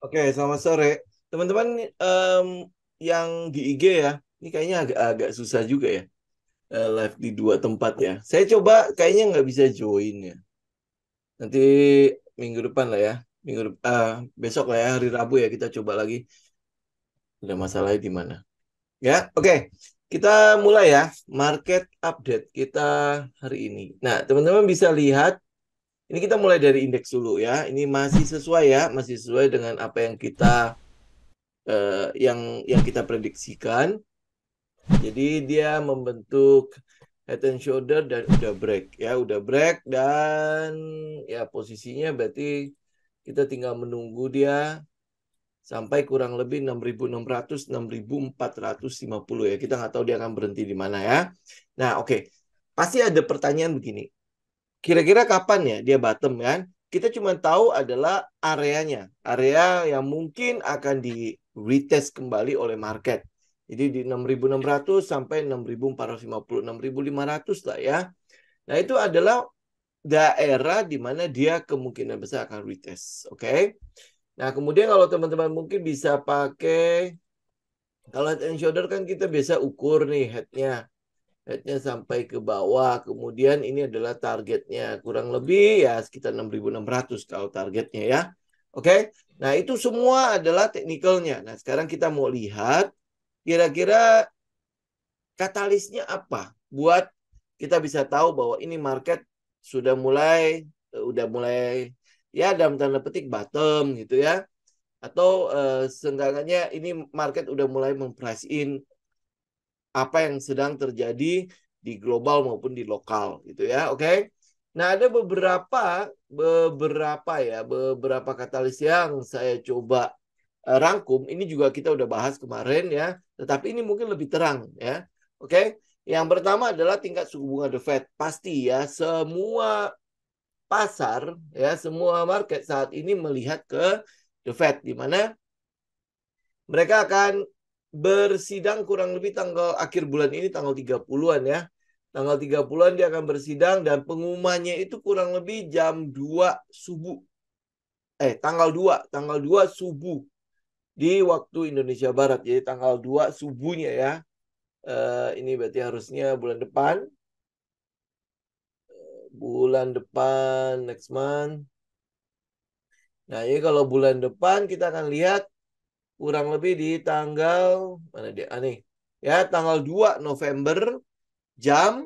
Oke, selamat sore. Teman-teman yang di IG ya, ini kayaknya agak susah juga ya, live di dua tempat ya. Saya coba kayaknya nggak bisa join ya. Nanti minggu depan lah ya, besok lah ya, hari Rabu ya kita coba lagi. Ada masalahnya di mana? Ya, oke. Kita mulai ya, market update kita hari ini. Nah, teman-teman bisa lihat, ini kita mulai dari indeks dulu ya. Ini masih sesuai ya, masih sesuai dengan apa yang yang kita prediksikan. Jadi dia membentuk head and shoulder dan udah break ya, udah break dan ya posisinya berarti kita tinggal menunggu dia sampai kurang lebih 6.600 6.450 ya. Kita nggak tahu dia akan berhenti di mana ya. Nah, oke. Pasti ada pertanyaan begini. Kira-kira kapan ya dia bottom kan? Kita cuma tahu adalah areanya, area yang mungkin akan di retest kembali oleh market. Jadi di 6.600 sampai 6.450, 6.500 lah ya. Nah, itu adalah daerah di mana dia kemungkinan besar akan retest. Oke. Nah, kemudian kalau teman-teman mungkin bisa pakai, kalau head and shoulder kan kita biasa ukur nih headnya sampai ke bawah. Kemudian ini adalah targetnya. Kurang lebih ya sekitar 6.600 kalau targetnya ya. Oke. Nah, itu semua adalah teknikalnya. Nah, sekarang kita mau lihat kira-kira katalisnya apa buat kita bisa tahu bahwa ini market sudah mulai ya dalam tanda petik bottom gitu ya. Atau seenggaknya ini market udah mulai memprice in apa yang sedang terjadi di global maupun di lokal gitu ya. Oke. Nah, ada beberapa katalis yang saya coba rangkum. Ini juga kita udah bahas kemarin ya, tetapi ini mungkin lebih terang ya. Oke. Yang pertama adalah tingkat suku bunga The Fed. Pasti ya, semua pasar ya, semua market saat ini melihat ke The Fed di mana mereka akan bersidang kurang lebih tanggal akhir bulan ini tanggal 30-an ya. Tanggal 30-an dia akan bersidang dan pengumumannya itu kurang lebih jam 2 subuh. Tanggal 2 subuh di waktu Indonesia Barat. Jadi tanggal 2 subuhnya ya. Ini berarti harusnya bulan depan. Bulan depan next month. Nah, ini kalau bulan depan kita akan lihat kurang lebih di tanggal mana dia? Nih. Ya, tanggal 2 November jam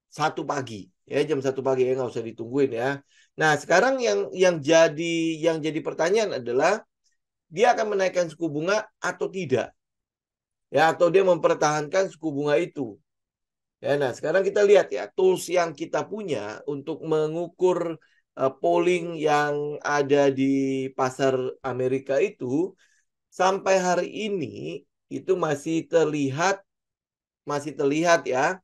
1 pagi ya, jam 1 pagi ya, nggak usah ditungguin ya. Nah, sekarang yang jadi pertanyaan adalah dia akan menaikkan suku bunga atau tidak ya, atau dia mempertahankan suku bunga itu ya. Nah, sekarang kita lihat ya tools yang kita punya untuk mengukur polling yang ada di pasar Amerika itu sampai hari ini itu masih terlihat ya,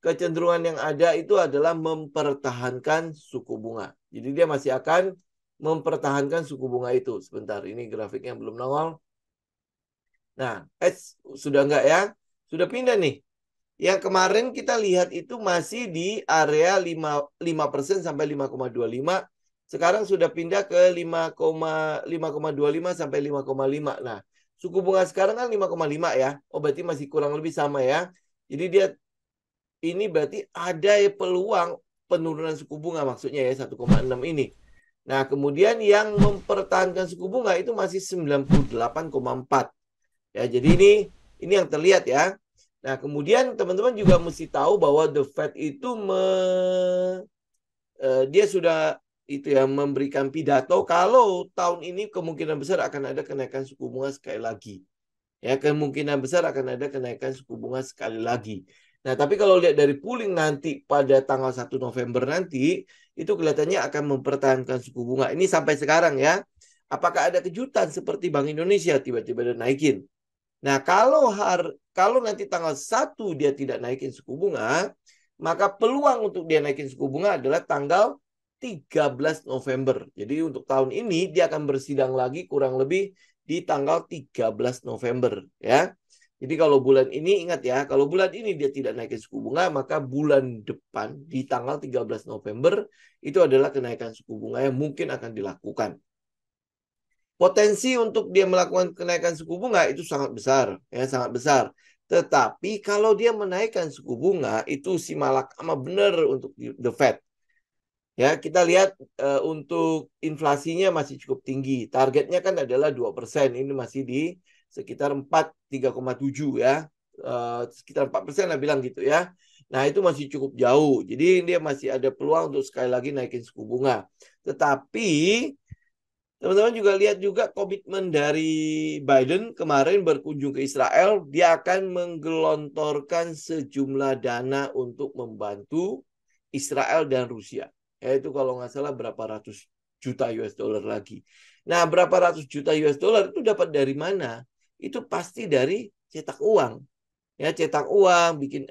kecenderungan yang ada itu adalah mempertahankan suku bunga. Jadi dia masih akan mempertahankan suku bunga itu. Sebentar, ini grafiknya belum nongol. Nah, sudah enggak ya? Sudah pindah nih. Yang kemarin kita lihat itu masih di area 5% sampai 5,25. Sekarang sudah pindah ke 5,25 sampai 5,5. Nah, suku bunga sekarang kan 5,5 ya. Oh, berarti masih kurang lebih sama ya. Jadi ini berarti ada peluang penurunan suku bunga, maksudnya ya 1,6 ini. Nah, kemudian yang mempertahankan suku bunga itu masih 98,4. Ya, jadi ini yang terlihat ya. Nah, kemudian teman-teman juga mesti tahu bahwa The Fed itu dia sudah itu ya memberikan pidato kalau tahun ini kemungkinan besar akan ada kenaikan suku bunga sekali lagi. Ya, kemungkinan besar akan ada kenaikan suku bunga sekali lagi. Nah, tapi kalau lihat dari pooling nanti pada tanggal 1 November nanti, itu kelihatannya akan mempertahankan suku bunga. Ini sampai sekarang ya. Apakah ada kejutan seperti Bank Indonesia tiba-tiba dia naikin? Nah, kalau nanti tanggal 1 dia tidak naikin suku bunga, maka peluang untuk dia naikin suku bunga adalah tanggal 13 November. Jadi untuk tahun ini dia akan bersidang lagi kurang lebih di tanggal 13 November ya. Jadi kalau bulan ini ingat ya, kalau bulan ini dia tidak naikin suku bunga, maka bulan depan di tanggal 13 November itu adalah kenaikan suku bunga yang mungkin akan dilakukan. Potensi untuk dia melakukan kenaikan suku bunga itu sangat besar, ya sangat besar. Tetapi kalau dia menaikkan suku bunga itu si malakama benar untuk the Fed. Ya, kita lihat untuk inflasinya masih cukup tinggi. Targetnya kan adalah 2%. Ini masih di sekitar 3,7 ya. Sekitar 4% lah bilang gitu ya. Nah, itu masih cukup jauh. Jadi dia masih ada peluang untuk sekali lagi naikin suku bunga. Tetapi teman-teman juga lihat juga komitmen dari Biden kemarin berkunjung ke Israel, dia akan menggelontorkan sejumlah dana untuk membantu Israel dan Rusia. Yaitu kalau nggak salah berapa ratus juta US dollar lagi. Nah, berapa ratus juta US dollar itu dapat dari mana? Itu pasti dari cetak uang. Ya, cetak uang, bikin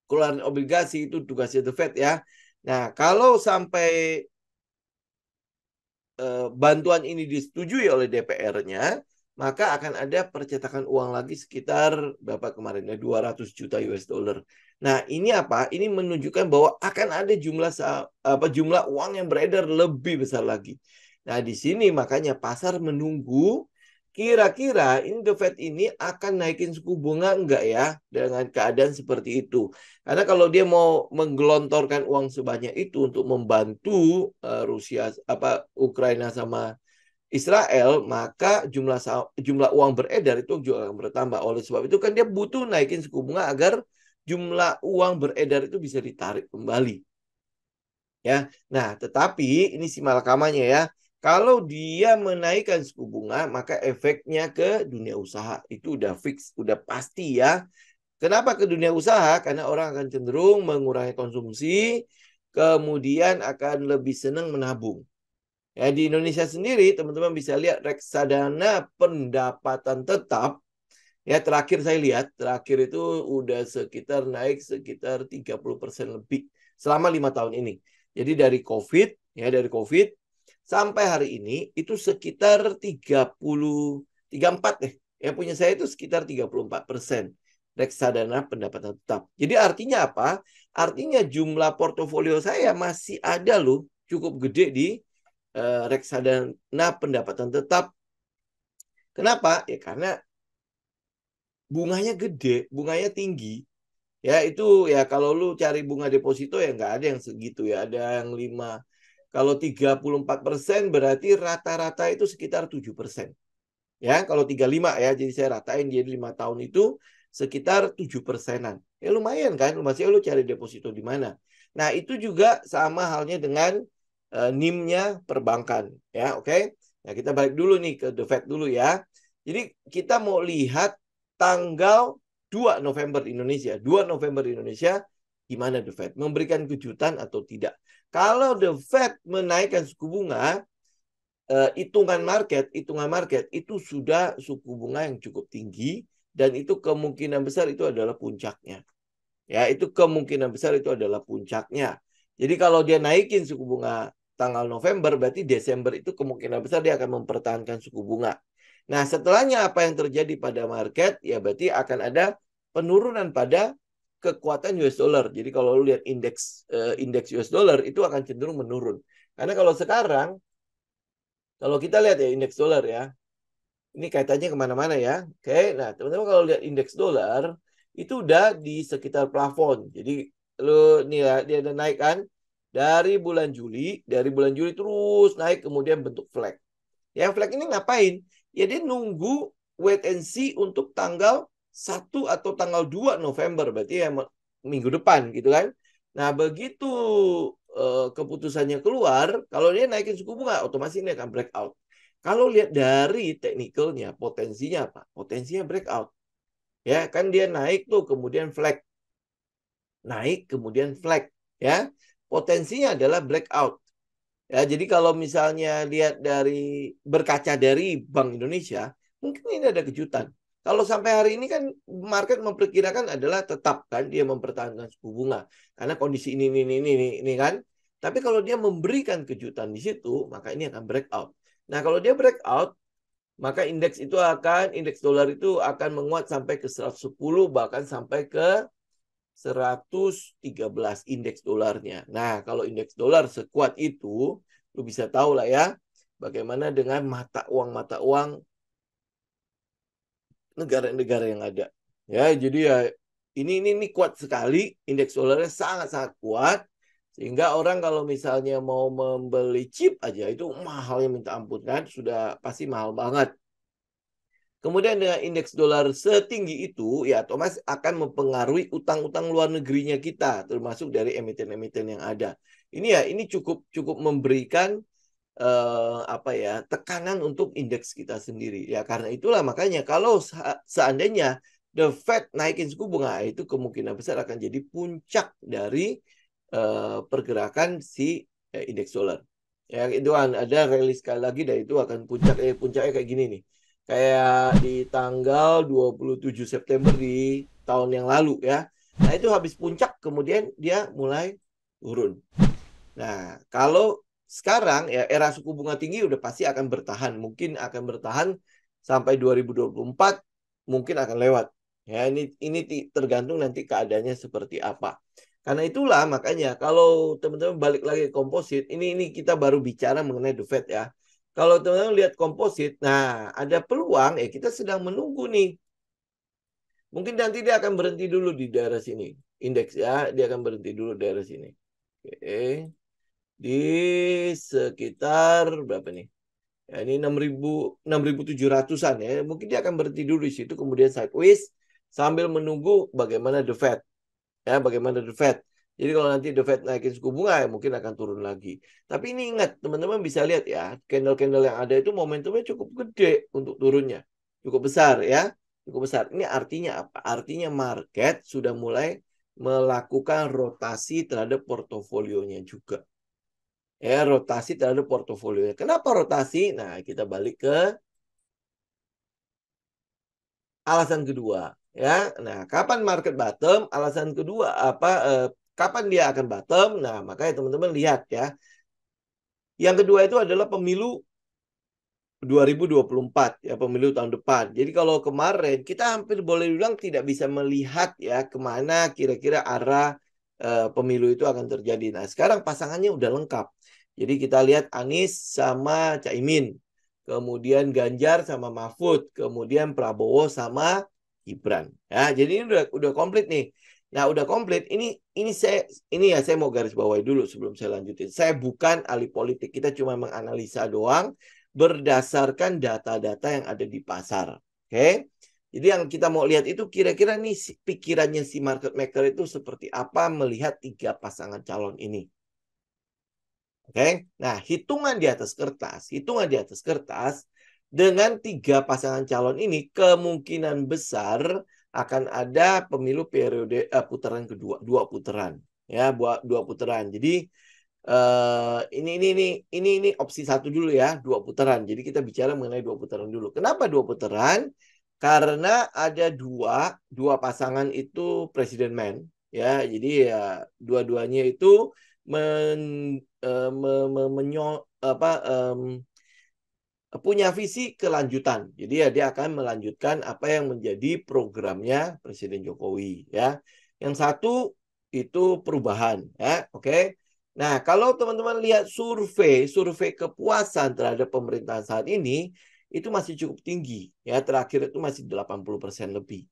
keluaran obligasi itu tugasnya The Fed ya. Nah, kalau sampai bantuan ini disetujui oleh DPR-nya, maka akan ada percetakan uang lagi sekitar berapa kemarin ya 200 juta US dollar. Nah, ini apa? Ini menunjukkan bahwa akan ada jumlah uang yang beredar lebih besar lagi. Nah, di sini makanya pasar menunggu kira-kira ini The Fed ini akan naikin suku bunga enggak ya dengan keadaan seperti itu. Karena kalau dia mau menggelontorkan uang sebanyak itu untuk membantu Rusia Ukraina sama Israel, maka jumlah uang beredar itu juga akan bertambah. Oleh sebab itu kan dia butuh naikin suku bunga agar jumlah uang beredar itu bisa ditarik kembali. Ya. Nah, tetapi ini si malakamannya ya. Kalau dia menaikkan suku bunga, maka efeknya ke dunia usaha itu udah fix, udah pasti ya. Kenapa ke dunia usaha? Karena orang akan cenderung mengurangi konsumsi, kemudian akan lebih senang menabung. Ya, di Indonesia sendiri, teman-teman bisa lihat reksadana pendapatan tetap. Ya, terakhir saya lihat, terakhir itu udah sekitar naik sekitar 30% lebih selama 5 tahun ini. Jadi dari COVID sampai hari ini itu sekitar 34 deh. Yang punya saya itu sekitar 34% reksadana pendapatan tetap. Jadi artinya apa? Artinya jumlah portofolio saya masih ada loh, cukup gede di reksadana pendapatan tetap. Kenapa? Ya karena bunganya gede, bunganya tinggi. Ya itu ya kalau lu cari bunga deposito ya nggak ada yang segitu ya. Ada yang 5. Kalau 34% berarti rata-rata itu sekitar 7%. Ya, kalau 35 ya, jadi saya ratain jadi 5 tahun itu sekitar 7%-an. Ya lumayan kan, lumayan lu cari deposito di mana. Nah, itu juga sama halnya dengan NIM-nya perbankan. Ya, oke. Nah, kita balik dulu nih ke The Fed dulu ya. Jadi kita mau lihat tanggal 2 November Indonesia. 2 November Indonesia, gimana The Fed? Memberikan kejutan atau tidak? Kalau The Fed menaikkan suku bunga, hitungan market itu sudah suku bunga yang cukup tinggi dan itu kemungkinan besar itu adalah puncaknya. Ya, itu kemungkinan besar itu adalah puncaknya. Jadi kalau dia naikin suku bunga tanggal November, berarti Desember itu kemungkinan besar dia akan mempertahankan suku bunga. Nah, setelahnya apa yang terjadi pada market? Ya berarti akan ada penurunan pada kekuatan US dollar. Jadi kalau lu lihat indeks US dollar itu akan cenderung menurun. Karena kalau sekarang kalau kita lihat ya indeks dolar ya, ini kaitannya kemana-mana ya. Oke, nah teman-teman kalau lihat indeks dolar itu udah di sekitar plafon. Jadi lu nih ya, dia ada naik kan dari bulan Juli terus naik kemudian bentuk flag. Ya flag ini ngapain? Ya dia nunggu wait and see untuk tanggal 1 atau tanggal 2 November berarti ya minggu depan gitu kan. Nah, begitu keputusannya keluar, kalau dia naikin suku bunga, otomatis ini akan breakout. Kalau lihat dari teknikalnya, potensinya apa? Potensinya breakout. Ya, kan dia naik tuh, kemudian flag. Naik, kemudian flag. Ya, potensinya adalah breakout. Ya, jadi kalau misalnya lihat dari berkaca dari Bank Indonesia, mungkin ini ada kejutan. Kalau sampai hari ini kan market memperkirakan adalah tetap kan dia mempertahankan suku bunga karena kondisi ini kan. Tapi kalau dia memberikan kejutan di situ, maka ini akan breakout. Nah, kalau dia breakout, maka indeks dolar itu akan menguat sampai ke 110 bahkan sampai ke 113 indeks dolarnya. Nah, kalau indeks dolar sekuat itu, lu bisa tahu lah ya, bagaimana dengan mata uang negara-negara yang ada. Ya, jadi ya ini kuat sekali, indeks dolarnya sangat-sangat kuat sehingga orang kalau misalnya mau membeli chip aja itu mahalnya minta ampun kan, sudah pasti mahal banget. Kemudian dengan indeks dolar setinggi itu, ya otomatis akan mempengaruhi utang-utang luar negerinya kita, termasuk dari emiten-emiten yang ada. Ini cukup memberikan apa ya tekanan untuk indeks kita sendiri. Ya karena itulah makanya kalau seandainya the Fed naikin suku bunga itu kemungkinan besar akan jadi puncak dari pergerakan si indeks dolar. Ya itu kan ada rilis sekali lagi dan itu akan puncaknya kayak gini nih. Kayak di tanggal 27 September di tahun yang lalu ya. Nah, itu habis puncak kemudian dia mulai turun. Nah, kalau sekarang ya era suku bunga tinggi udah pasti akan bertahan, mungkin akan bertahan sampai 2024, mungkin akan lewat. Ya, ini tergantung nanti keadaannya seperti apa. Karena itulah makanya kalau teman-teman balik lagi ke komposit, ini kita baru bicara mengenai The Fed ya. Kalau teman-teman lihat komposit, nah ada peluang ya kita sedang menunggu nih. Mungkin nanti dia akan berhenti dulu di daerah sini. Indeks ya, dia akan berhenti dulu di daerah sini. Oke. Di sekitar berapa nih? Ya, ini 6.700-an ya. Mungkin dia akan berhenti dulu di situ kemudian sideways sambil menunggu bagaimana The Fed. Ya, bagaimana The Fed. Jadi kalau nanti The Fed naikin suku bunga ya mungkin akan turun lagi. Tapi ini ingat, teman-teman bisa lihat ya, candle-candle yang ada itu momentumnya cukup gede untuk turunnya. Cukup besar ya. Cukup besar. Ini artinya apa? Artinya market sudah mulai melakukan rotasi terhadap portofolionya juga. Ya, rotasi terhadap portofolio. Kenapa rotasi? Nah, kita balik ke alasan kedua, ya. Nah, kapan market bottom? Alasan kedua apa? Kapan dia akan bottom? Nah, makanya teman-teman lihat ya. Yang kedua itu adalah pemilu 2024 ya, pemilu tahun depan. Jadi kalau kemarin kita hampir boleh bilang tidak bisa melihat ya kemana kira-kira arah pemilu itu akan terjadi. Nah, sekarang pasangannya udah lengkap. Jadi kita lihat Anies sama Caimin, kemudian Ganjar sama Mahfud, kemudian Prabowo sama Gibran. Ya, jadi ini udah komplit nih. Nah, udah komplit. Ini saya mau garis bawahi dulu sebelum saya lanjutin. Saya bukan ahli politik. Kita cuma menganalisa doang berdasarkan data-data yang ada di pasar. Oke. Jadi yang kita mau lihat itu kira-kira nih pikirannya si market maker itu seperti apa melihat tiga pasangan calon ini. Oke. Nah, hitungan di atas kertas dengan tiga pasangan calon ini kemungkinan besar akan ada pemilu periode putaran kedua, dua putaran. Ya, dua putaran. Jadi ini opsi satu dulu ya, dua putaran. Jadi kita bicara mengenai dua putaran dulu. Kenapa dua putaran? Karena ada dua pasangan itu presiden man, ya. Jadi ya dua-duanya itu punya visi kelanjutan. Jadi ya dia akan melanjutkan apa yang menjadi programnya Presiden Jokowi, ya. Yang satu itu perubahan, ya. Oke. Nah, kalau teman-teman lihat survei kepuasan terhadap pemerintahan saat ini itu masih cukup tinggi, ya. Terakhir itu masih 80% lebih.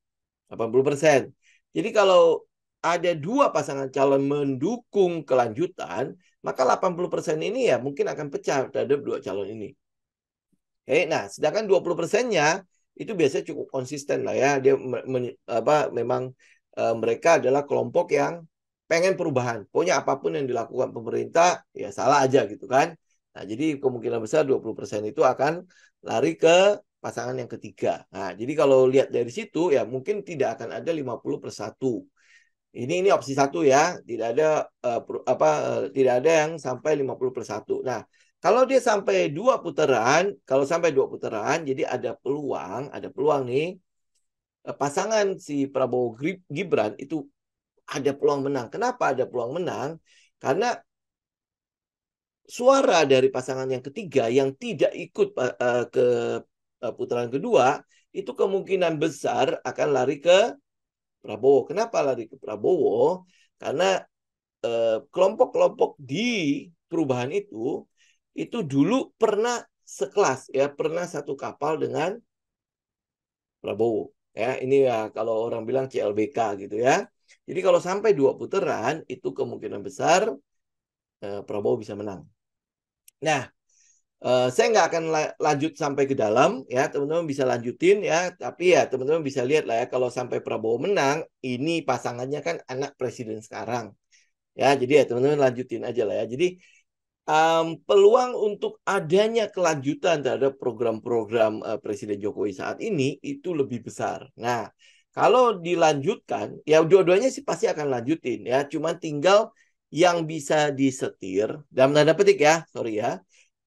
80%. Jadi kalau ada dua pasangan calon mendukung kelanjutan, maka 80% ini ya mungkin akan pecah terhadap dua calon ini. Nah, sedangkan 20%-nya itu biasanya cukup konsisten lah ya. Dia memang mereka adalah kelompok yang pengen perubahan. Pokoknya apapun yang dilakukan pemerintah ya salah aja gitu kan. Nah, jadi kemungkinan besar 20% itu akan lari ke pasangan yang ketiga. Nah, jadi kalau lihat dari situ ya mungkin tidak akan ada 50/1. Ini opsi satu ya, tidak ada yang sampai 50/1. Nah, kalau dia sampai dua putaran, jadi ada peluang nih pasangan si Prabowo Gibran itu ada peluang menang. Kenapa ada peluang menang? Karena suara dari pasangan yang ketiga yang tidak ikut ke putaran kedua itu kemungkinan besar akan lari ke Prabowo. Kenapa lari ke Prabowo? Karena kelompok-kelompok di perubahan itu dulu pernah sekelas ya, pernah satu kapal dengan Prabowo. Ya, ini ya kalau orang bilang CLBK gitu ya. Jadi kalau sampai 2 putaran itu kemungkinan besar Prabowo bisa menang. Nah, saya nggak akan lanjut sampai ke dalam ya, teman-teman bisa lanjutin ya. Tapi ya teman-teman bisa lihat lah ya, kalau sampai Prabowo menang, ini pasangannya kan anak presiden sekarang. Ya, jadi ya teman-teman lanjutin aja lah ya. Jadi peluang untuk adanya kelanjutan terhadap program-program Presiden Jokowi saat ini itu lebih besar. Nah, kalau dilanjutkan, ya dua-duanya sih pasti akan lanjutin ya. Cuman tinggal yang bisa disetir, dalam tanda petik ya, sorry ya,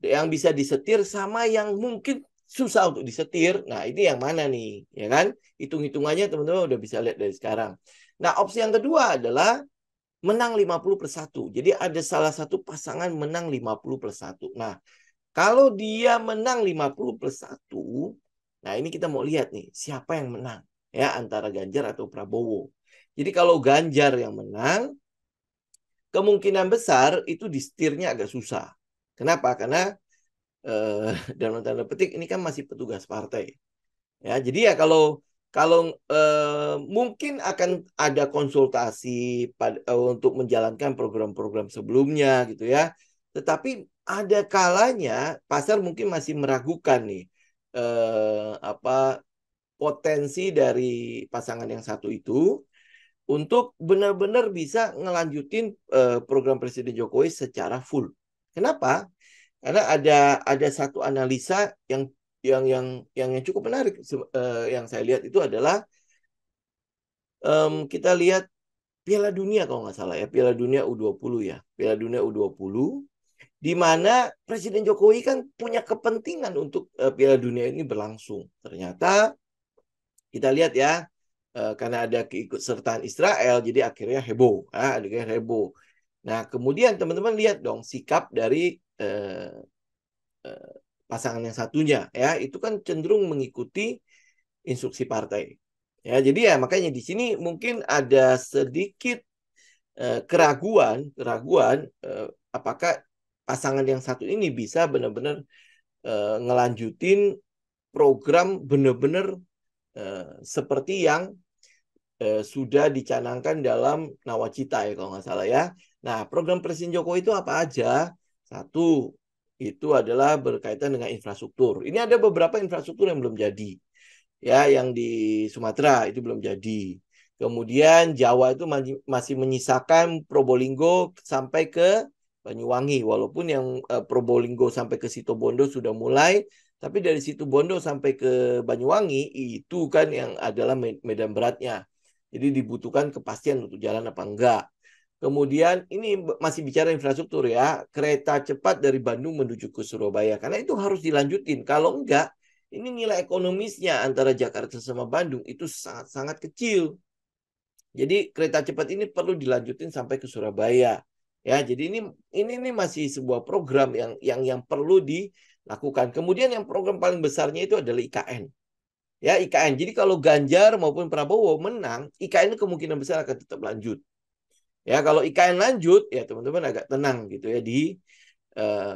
yang bisa disetir sama yang mungkin susah untuk disetir. Nah, ini yang mana nih, ya kan? Hitung-hitungannya teman-teman udah bisa lihat dari sekarang. Nah, opsi yang kedua adalah menang 50/1. Jadi ada salah satu pasangan menang 50/1. Nah, kalau dia menang 50/1, nah ini kita mau lihat nih, siapa yang menang ya antara Ganjar atau Prabowo. Jadi kalau Ganjar yang menang, kemungkinan besar itu disetirnya agak susah. Kenapa? Karena dalam tanda petik ini kan masih petugas partai. Ya, jadi ya kalau mungkin akan ada konsultasi untuk menjalankan program-program sebelumnya gitu ya. Tetapi ada kalanya pasar mungkin masih meragukan nih apa potensi dari pasangan yang satu itu untuk benar-benar bisa ngelanjutin program Presiden Jokowi secara full. Kenapa? Karena ada satu analisa yang cukup menarik yang saya lihat itu adalah kita lihat Piala Dunia kalau nggak salah ya, Piala Dunia U20 ya, Piala Dunia U20 di mana Presiden Jokowi kan punya kepentingan untuk Piala Dunia ini berlangsung. Ternyata kita lihat ya, karena ada keikutsertaan Israel, jadi akhirnya heboh, akhirnya heboh. Nah, kemudian teman-teman lihat dong sikap dari pasangan yang satunya ya, itu kan cenderung mengikuti instruksi partai. Ya, jadi ya makanya di sini mungkin ada sedikit keraguan apakah pasangan yang satu ini bisa benar-benar ngelanjutin program benar-benar seperti yang sudah dicanangkan dalam Nawacita ya kalau nggak salah ya. Nah, program Presiden Jokowi itu apa aja? Satu, itu adalah berkaitan dengan infrastruktur. Ini ada beberapa infrastruktur yang belum jadi. Ya, yang di Sumatera itu belum jadi. Kemudian Jawa itu masih menyisakan Probolinggo sampai ke Banyuwangi. Walaupun yang Probolinggo sampai ke Situbondo sudah mulai, tapi dari Situbondo sampai ke Banyuwangi itu kan yang adalah medan beratnya. Jadi dibutuhkan kepastian untuk jalan apa enggak. Kemudian ini masih bicara infrastruktur ya, kereta cepat dari Bandung menuju ke Surabaya. Karena itu harus dilanjutin. Kalau enggak, ini nilai ekonomisnya antara Jakarta sama Bandung itu sangat-sangat kecil. Jadi kereta cepat ini perlu dilanjutin sampai ke Surabaya. Ya, jadi ini masih sebuah program yang perlu dilakukan. Kemudian yang program paling besarnya itu adalah IKN. Ya, IKN. Jadi kalau Ganjar maupun Prabowo menang, IKN kemungkinan besar akan tetap lanjut. Ya, kalau IKN lanjut, ya teman-teman agak tenang gitu ya di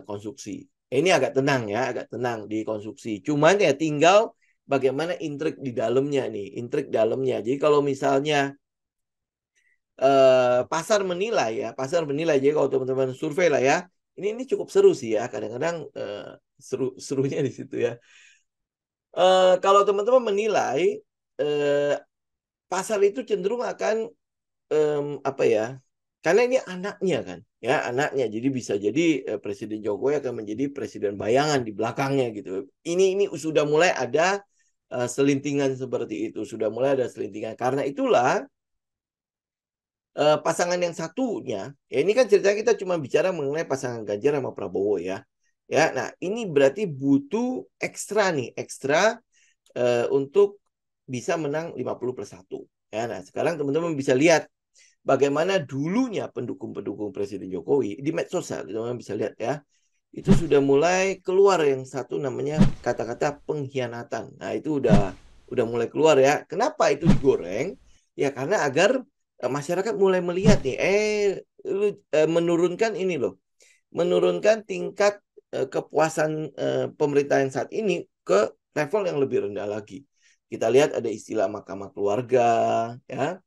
konstruksi. Ini agak tenang ya, agak tenang di konstruksi. Cuman ya tinggal bagaimana intrik di dalamnya nih, intrik dalamnya. Jadi kalau misalnya pasar menilai, jadi kalau teman-teman survei lah ya, ini cukup seru sih ya. Kadang-kadang serunya di situ ya. Kalau teman-teman menilai pasar itu cenderung akan apa ya? Karena ini anaknya kan, ya anaknya. Jadi bisa jadi Presiden Jokowi akan menjadi presiden bayangan di belakangnya gitu. Ini sudah mulai ada selintingan seperti itu, sudah mulai ada selintingan. Karena itulah pasangan yang satunya, ya ini kan cerita kita cuma bicara mengenai pasangan Ganjar sama Prabowo ya. Ya, nah ini berarti butuh ekstra nih, ekstra untuk bisa menang 50/1. Ya, nah sekarang teman-teman bisa lihat bagaimana dulunya pendukung-pendukung Presiden Jokowi di medsos ya, teman-teman bisa lihat ya. Itu sudah mulai keluar yang satu namanya kata-kata pengkhianatan. Nah, itu udah mulai keluar ya. Kenapa itu digoreng? Ya karena agar masyarakat mulai melihat nih menurunkan ini loh. Menurunkan tingkat kepuasan pemerintah yang saat ini ke level yang lebih rendah lagi. Kita lihat ada istilah mahkamah keluarga, ya.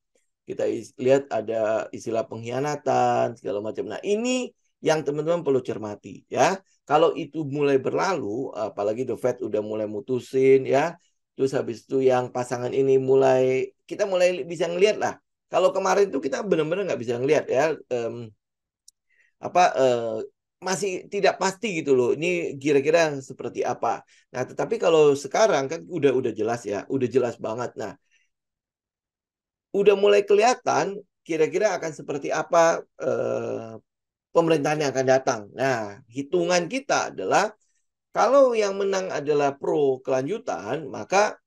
Kita lihat ada istilah pengkhianatan segala macam. Nah, ini yang teman-teman perlu cermati, ya. Kalau itu mulai berlalu, apalagi The Fed udah mulai mutusin, ya. Terus habis itu yang pasangan ini kita mulai bisa ngelihat lah. Kalau kemarin itu kita benar-benar nggak bisa ngelihat, ya. Apa masih tidak pasti gitu loh. Ini kira-kira seperti apa. Nah, tetapi kalau sekarang kan udah jelas ya, udah jelas banget. Nah, udah mulai kelihatan kira-kira akan seperti apa pemerintahan yang akan datang. Nah, hitungan kita adalah kalau yang menang adalah pro kelanjutan, maka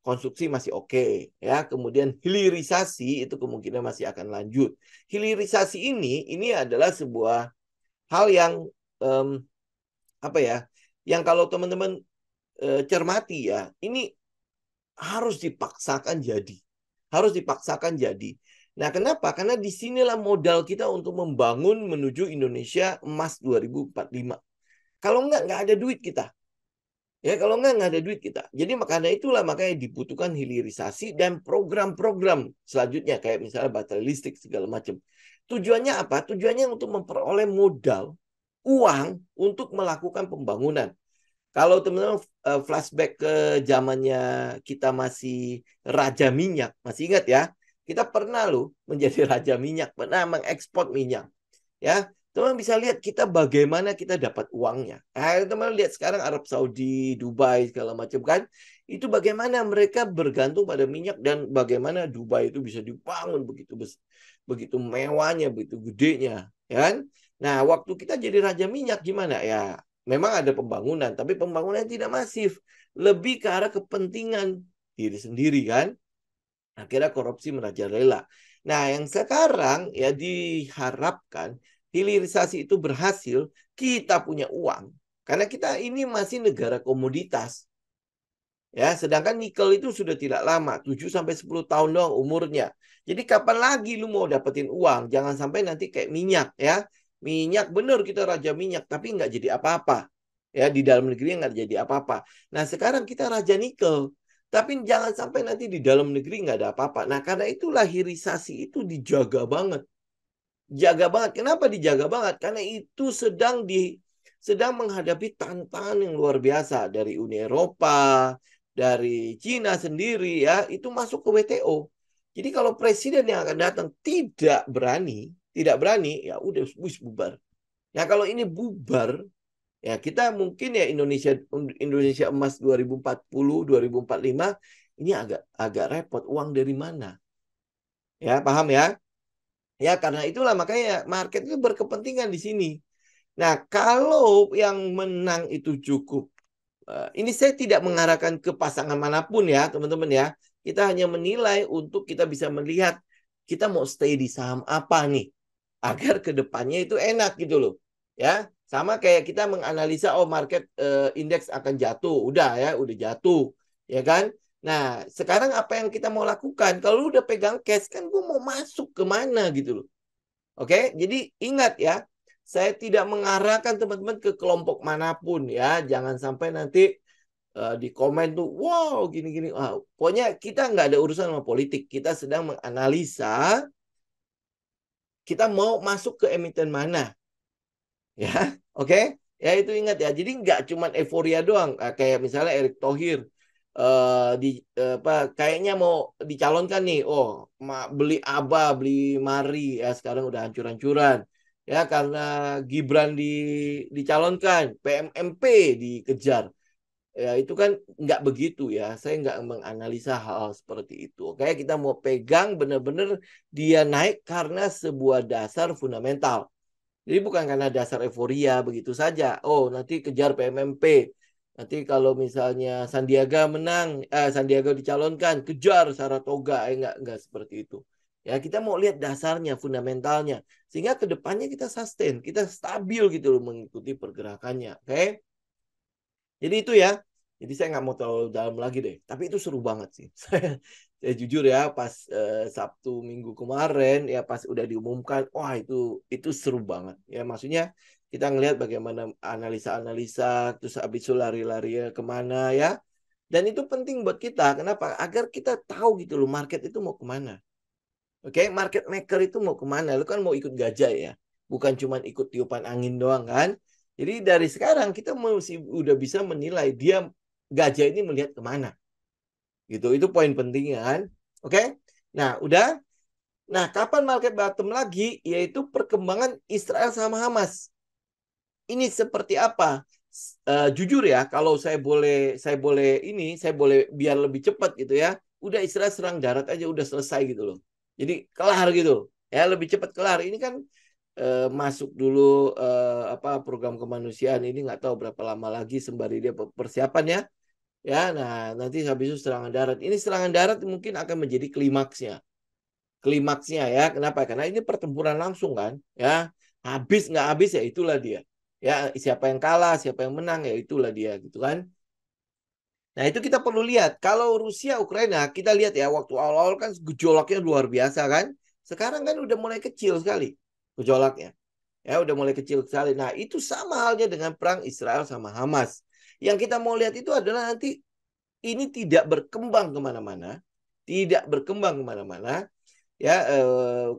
konstruksi masih oke, ya. Kemudian hilirisasi itu kemungkinan masih akan lanjut. Hilirisasi ini adalah sebuah hal yang um, apa ya, yang kalau teman-teman cermati ya, ini harus dipaksakan jadi. Harus dipaksakan jadi. Nah, kenapa? Karena disinilah modal kita untuk membangun menuju Indonesia emas 2045. Kalau nggak ada duit kita. Ya, kalau nggak ada duit kita. Jadi makanya dibutuhkan hilirisasi dan program-program selanjutnya. Kayak misalnya baterai listrik, segala macam. Tujuannya apa? Tujuannya untuk memperoleh modal, uang untuk melakukan pembangunan. Kalau teman-teman flashback ke zamannya kita masih raja minyak, masih ingat ya? Kita pernah loh menjadi raja minyak, pernah mengekspor minyak. Ya, teman bisa lihat kita bagaimana kita dapat uangnya. Teman lihat sekarang Arab Saudi, Dubai segala macam kan. Itu bagaimana mereka bergantung pada minyak dan bagaimana Dubai itu bisa dibangun begitu mewahnya, begitu gedenya, ya kan? Nah, waktu kita jadi raja minyak gimana ya? Memang ada pembangunan, tapi pembangunan tidak masif. Lebih ke arah kepentingan diri sendiri kan. Akhirnya korupsi merajalela. Nah, yang sekarang ya diharapkan hilirisasi itu berhasil, kita punya uang. Karena kita ini masih negara komoditas. Ya, sedangkan nikel itu sudah tidak lama, 7 sampai 10 tahun doang umurnya. Jadi kapan lagi lu mau dapetin uang? Jangan sampai nanti kayak minyak ya. Minyak bener kita raja minyak tapi nggak jadi apa-apa. Ya, di dalam negeri nggak jadi apa-apa. Nah, sekarang kita raja nikel. Tapi jangan sampai nanti di dalam negeri nggak ada apa-apa. Nah, karena itulah hilirisasi itu dijaga banget. Jaga banget. Kenapa dijaga banget? Karena itu sedang menghadapi tantangan yang luar biasa dari Uni Eropa, dari Cina sendiri ya, itu masuk ke WTO. Jadi kalau presiden yang akan datang tidak berani ya udah wis bubar. Nah, kalau ini bubar ya kita mungkin ya Indonesia emas 2040, 2045 ini agak agak repot, uang dari mana? Ya, paham ya? Ya, karena itulah makanya market itu berkepentingan di sini. Nah, kalau yang menang itu cukup, ini saya tidak mengarahkan ke pasangan manapun ya, teman-teman ya. Kita hanya menilai untuk kita bisa melihat kita mau stay di saham apa nih agar ke depannya itu enak gitu loh. Ya, sama kayak kita menganalisa market indeks akan jatuh, udah jatuh, ya kan? Nah, sekarang apa yang kita mau lakukan? Kalau lu udah pegang cash kan gue mau masuk ke mana gitu loh. Oke, jadi ingat ya, saya tidak mengarahkan teman-teman ke kelompok manapun ya. Jangan sampai nanti di komen tuh, wow gini-gini. Pokoknya kita nggak ada urusan sama politik. Kita sedang menganalisa kita mau masuk ke emiten mana. Ya, oke. Ya itu ingat ya. Jadi nggak cuma euforia doang. Kayak misalnya Erick Thohir kayaknya mau dicalonkan nih. Beli ABA, beli Mari ya sekarang udah hancur-hancuran. Ya karena Gibran dicalonkan, PMMP dikejar. Ya itu kan nggak begitu ya. Saya nggak menganalisa hal seperti itu. Oke, kita mau pegang benar-benar dia naik karena sebuah dasar fundamental. Jadi bukan karena dasar euforia begitu saja. Nanti kejar PMMP. Nanti kalau misalnya Sandiaga dicalonkan, kejar Saratoga. Enggak seperti itu. Ya, kita mau lihat dasarnya, fundamentalnya. Sehingga ke depannya kita sustain, kita stabil gitu loh mengikuti pergerakannya. Oke? Jadi itu ya. Jadi saya nggak mau terlalu dalam lagi deh. Tapi itu seru banget sih. Saya jujur ya, pas Sabtu Minggu kemarin ya pas udah diumumkan, wah itu seru banget. Ya maksudnya Kita ngelihat bagaimana analisa-analisa, terus habis itu lari-lari kemana ya. Dan itu penting buat kita. Kenapa? Agar kita tahu gitu loh market itu mau kemana. Oke, market maker itu mau kemana? Lu kan mau ikut gajah ya. Bukan cuma ikut tiupan angin doang kan. Jadi dari sekarang kita mesti udah bisa menilai dia gajah ini melihat kemana. Gitu. Itu poin pentingnya kan. Oke. Nah, udah. Nah, kapan market bottom lagi? Yaitu perkembangan Israel sama Hamas. Ini seperti apa? Jujur ya, kalau saya boleh biar lebih cepat gitu ya. Udah Israel serang darat aja udah selesai gitu loh. Jadi kelar gitu. Ya, lebih cepat kelar. Ini kan masuk dulu apa program kemanusiaan ini nggak tahu berapa lama lagi sembari dia persiapan ya. Ya, nah nanti habis itu serangan darat. Ini serangan darat mungkin akan menjadi klimaksnya ya. Kenapa? Karena ini pertempuran langsung kan, ya. Habis nggak habis ya itulah dia. Ya, siapa yang kalah, siapa yang menang ya itulah dia gitu kan. Nah, itu kita perlu lihat. Kalau Rusia Ukraina, kita lihat ya waktu awal-awal kan gejolaknya luar biasa kan. Sekarang kan udah mulai kecil sekali gejolaknya. Ya, udah mulai kecil sekali. Nah, itu sama halnya dengan perang Israel sama Hamas. Yang kita mau lihat itu adalah nanti ini tidak berkembang kemana-mana. Tidak berkembang kemana-mana. Ya,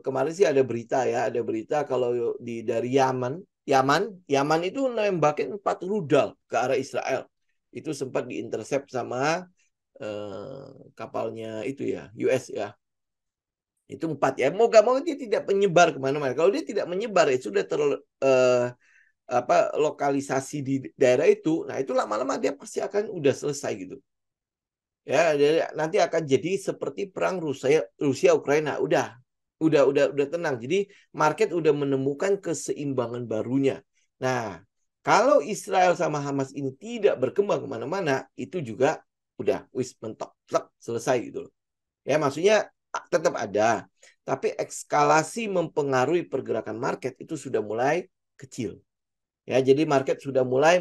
kemarin sih ada berita ya, ada berita kalau dari Yaman itu nembakin 4 rudal ke arah Israel. Itu sempat diintercept sama kapalnya itu ya, US ya. Itu 4 ya. Mau gak mau dia tidak menyebar kemana-mana. Kalau dia tidak menyebar ya sudah apa lokalisasi di daerah itu, nah itu lama-lama dia pasti akan udah selesai gitu. Ya, nanti akan jadi seperti perang Rusia Ukraina. Udah tenang. Jadi market udah menemukan keseimbangan barunya. Nah, kalau Israel sama Hamas ini tidak berkembang kemana-mana, itu juga udah wis mentok, selesai gitu loh. Ya, maksudnya tetap ada, tapi eskalasi mempengaruhi pergerakan market itu sudah mulai kecil. Ya, jadi market sudah mulai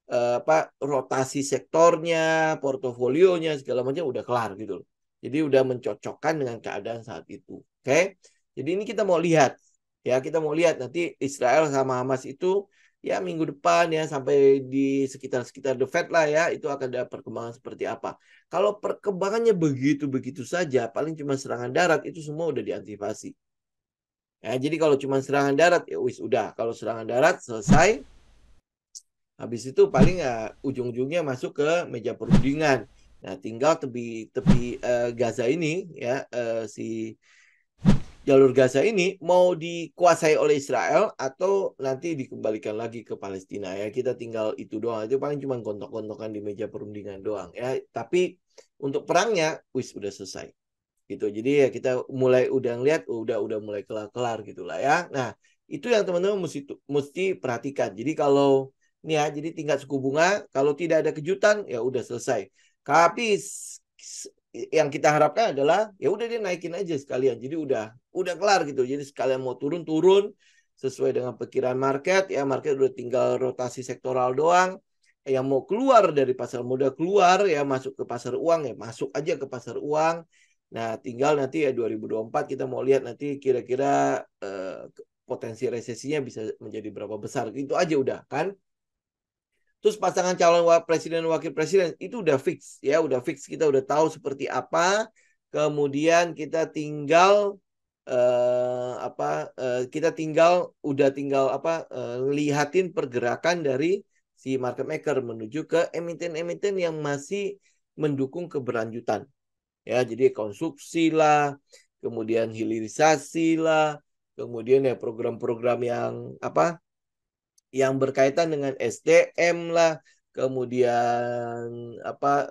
apa rotasi sektornya, portofolionya segala macam udah kelar gitu loh. Jadi udah mencocokkan dengan keadaan saat itu. Oke. Jadi ini kita mau lihat ya, kita mau lihat nanti Israel sama Hamas itu ya minggu depan ya sampai di sekitar The Fed lah ya, itu akan ada perkembangan seperti apa. Kalau perkembangannya begitu-begitu saja, paling cuma serangan darat itu semua udah diantisipasi. Ya, jadi kalau cuma serangan darat ya wis udah, kalau serangan darat selesai. Habis itu paling ya ujung-ujungnya masuk ke meja perundingan. Nah, tinggal tepi Gaza ini ya si jalur Gaza ini mau dikuasai oleh Israel atau nanti dikembalikan lagi ke Palestina ya. Kita tinggal itu doang. Itu paling cuma gontok-gontokan di meja perundingan doang ya. Tapi untuk perangnya wis udah selesai. Gitu. Jadi ya kita mulai udah ngeliat udah mulai kelar-kelar gitulah ya. Nah, itu yang teman-teman mesti perhatikan. Jadi kalau ini ya, jadi tingkat suku bunga kalau tidak ada kejutan ya udah selesai. Tapi yang kita harapkan adalah ya udah dia naikin aja sekalian. Jadi udah kelar gitu. Jadi sekalian mau turun sesuai dengan perkiraan market ya, market udah tinggal rotasi sektoral doang. Yang mau keluar dari pasar modal keluar ya, masuk ke pasar uang ya masuk aja ke pasar uang. Nah, tinggal nanti ya 2024 kita mau lihat nanti kira-kira potensi resesinya bisa menjadi berapa besar. Itu aja udah kan. Terus pasangan calon presiden dan wakil presiden itu udah fix ya, udah fix, kita udah tahu seperti apa. Kemudian kita tinggal kita tinggal apa lihatin pergerakan dari si market maker menuju ke emiten-emiten yang masih mendukung keberlanjutan. Ya, jadi konsumsi lah, kemudian hilirisasi lah, kemudian ya program-program yang apa yang berkaitan dengan SDM lah, kemudian apa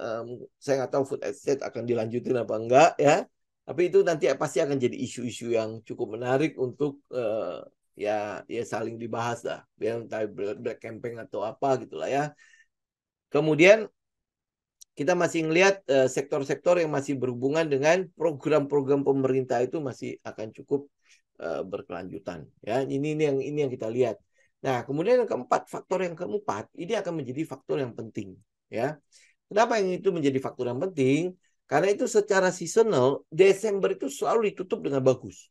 saya nggak tahu food estate akan dilanjutin apa enggak ya, tapi itu nanti pasti akan jadi isu-isu yang cukup menarik untuk ya saling dibahas lah, yang entah black campaign atau apa gitulah ya. Kemudian kita masih ngelihat sektor-sektor yang masih berhubungan dengan program-program pemerintah itu masih akan cukup berkelanjutan ya. Ini yang kita lihat. Nah, kemudian faktor yang keempat ini akan menjadi faktor yang penting ya. Kenapa yang itu menjadi faktor yang penting? Karena itu secara seasonal Desember itu selalu ditutup dengan bagus.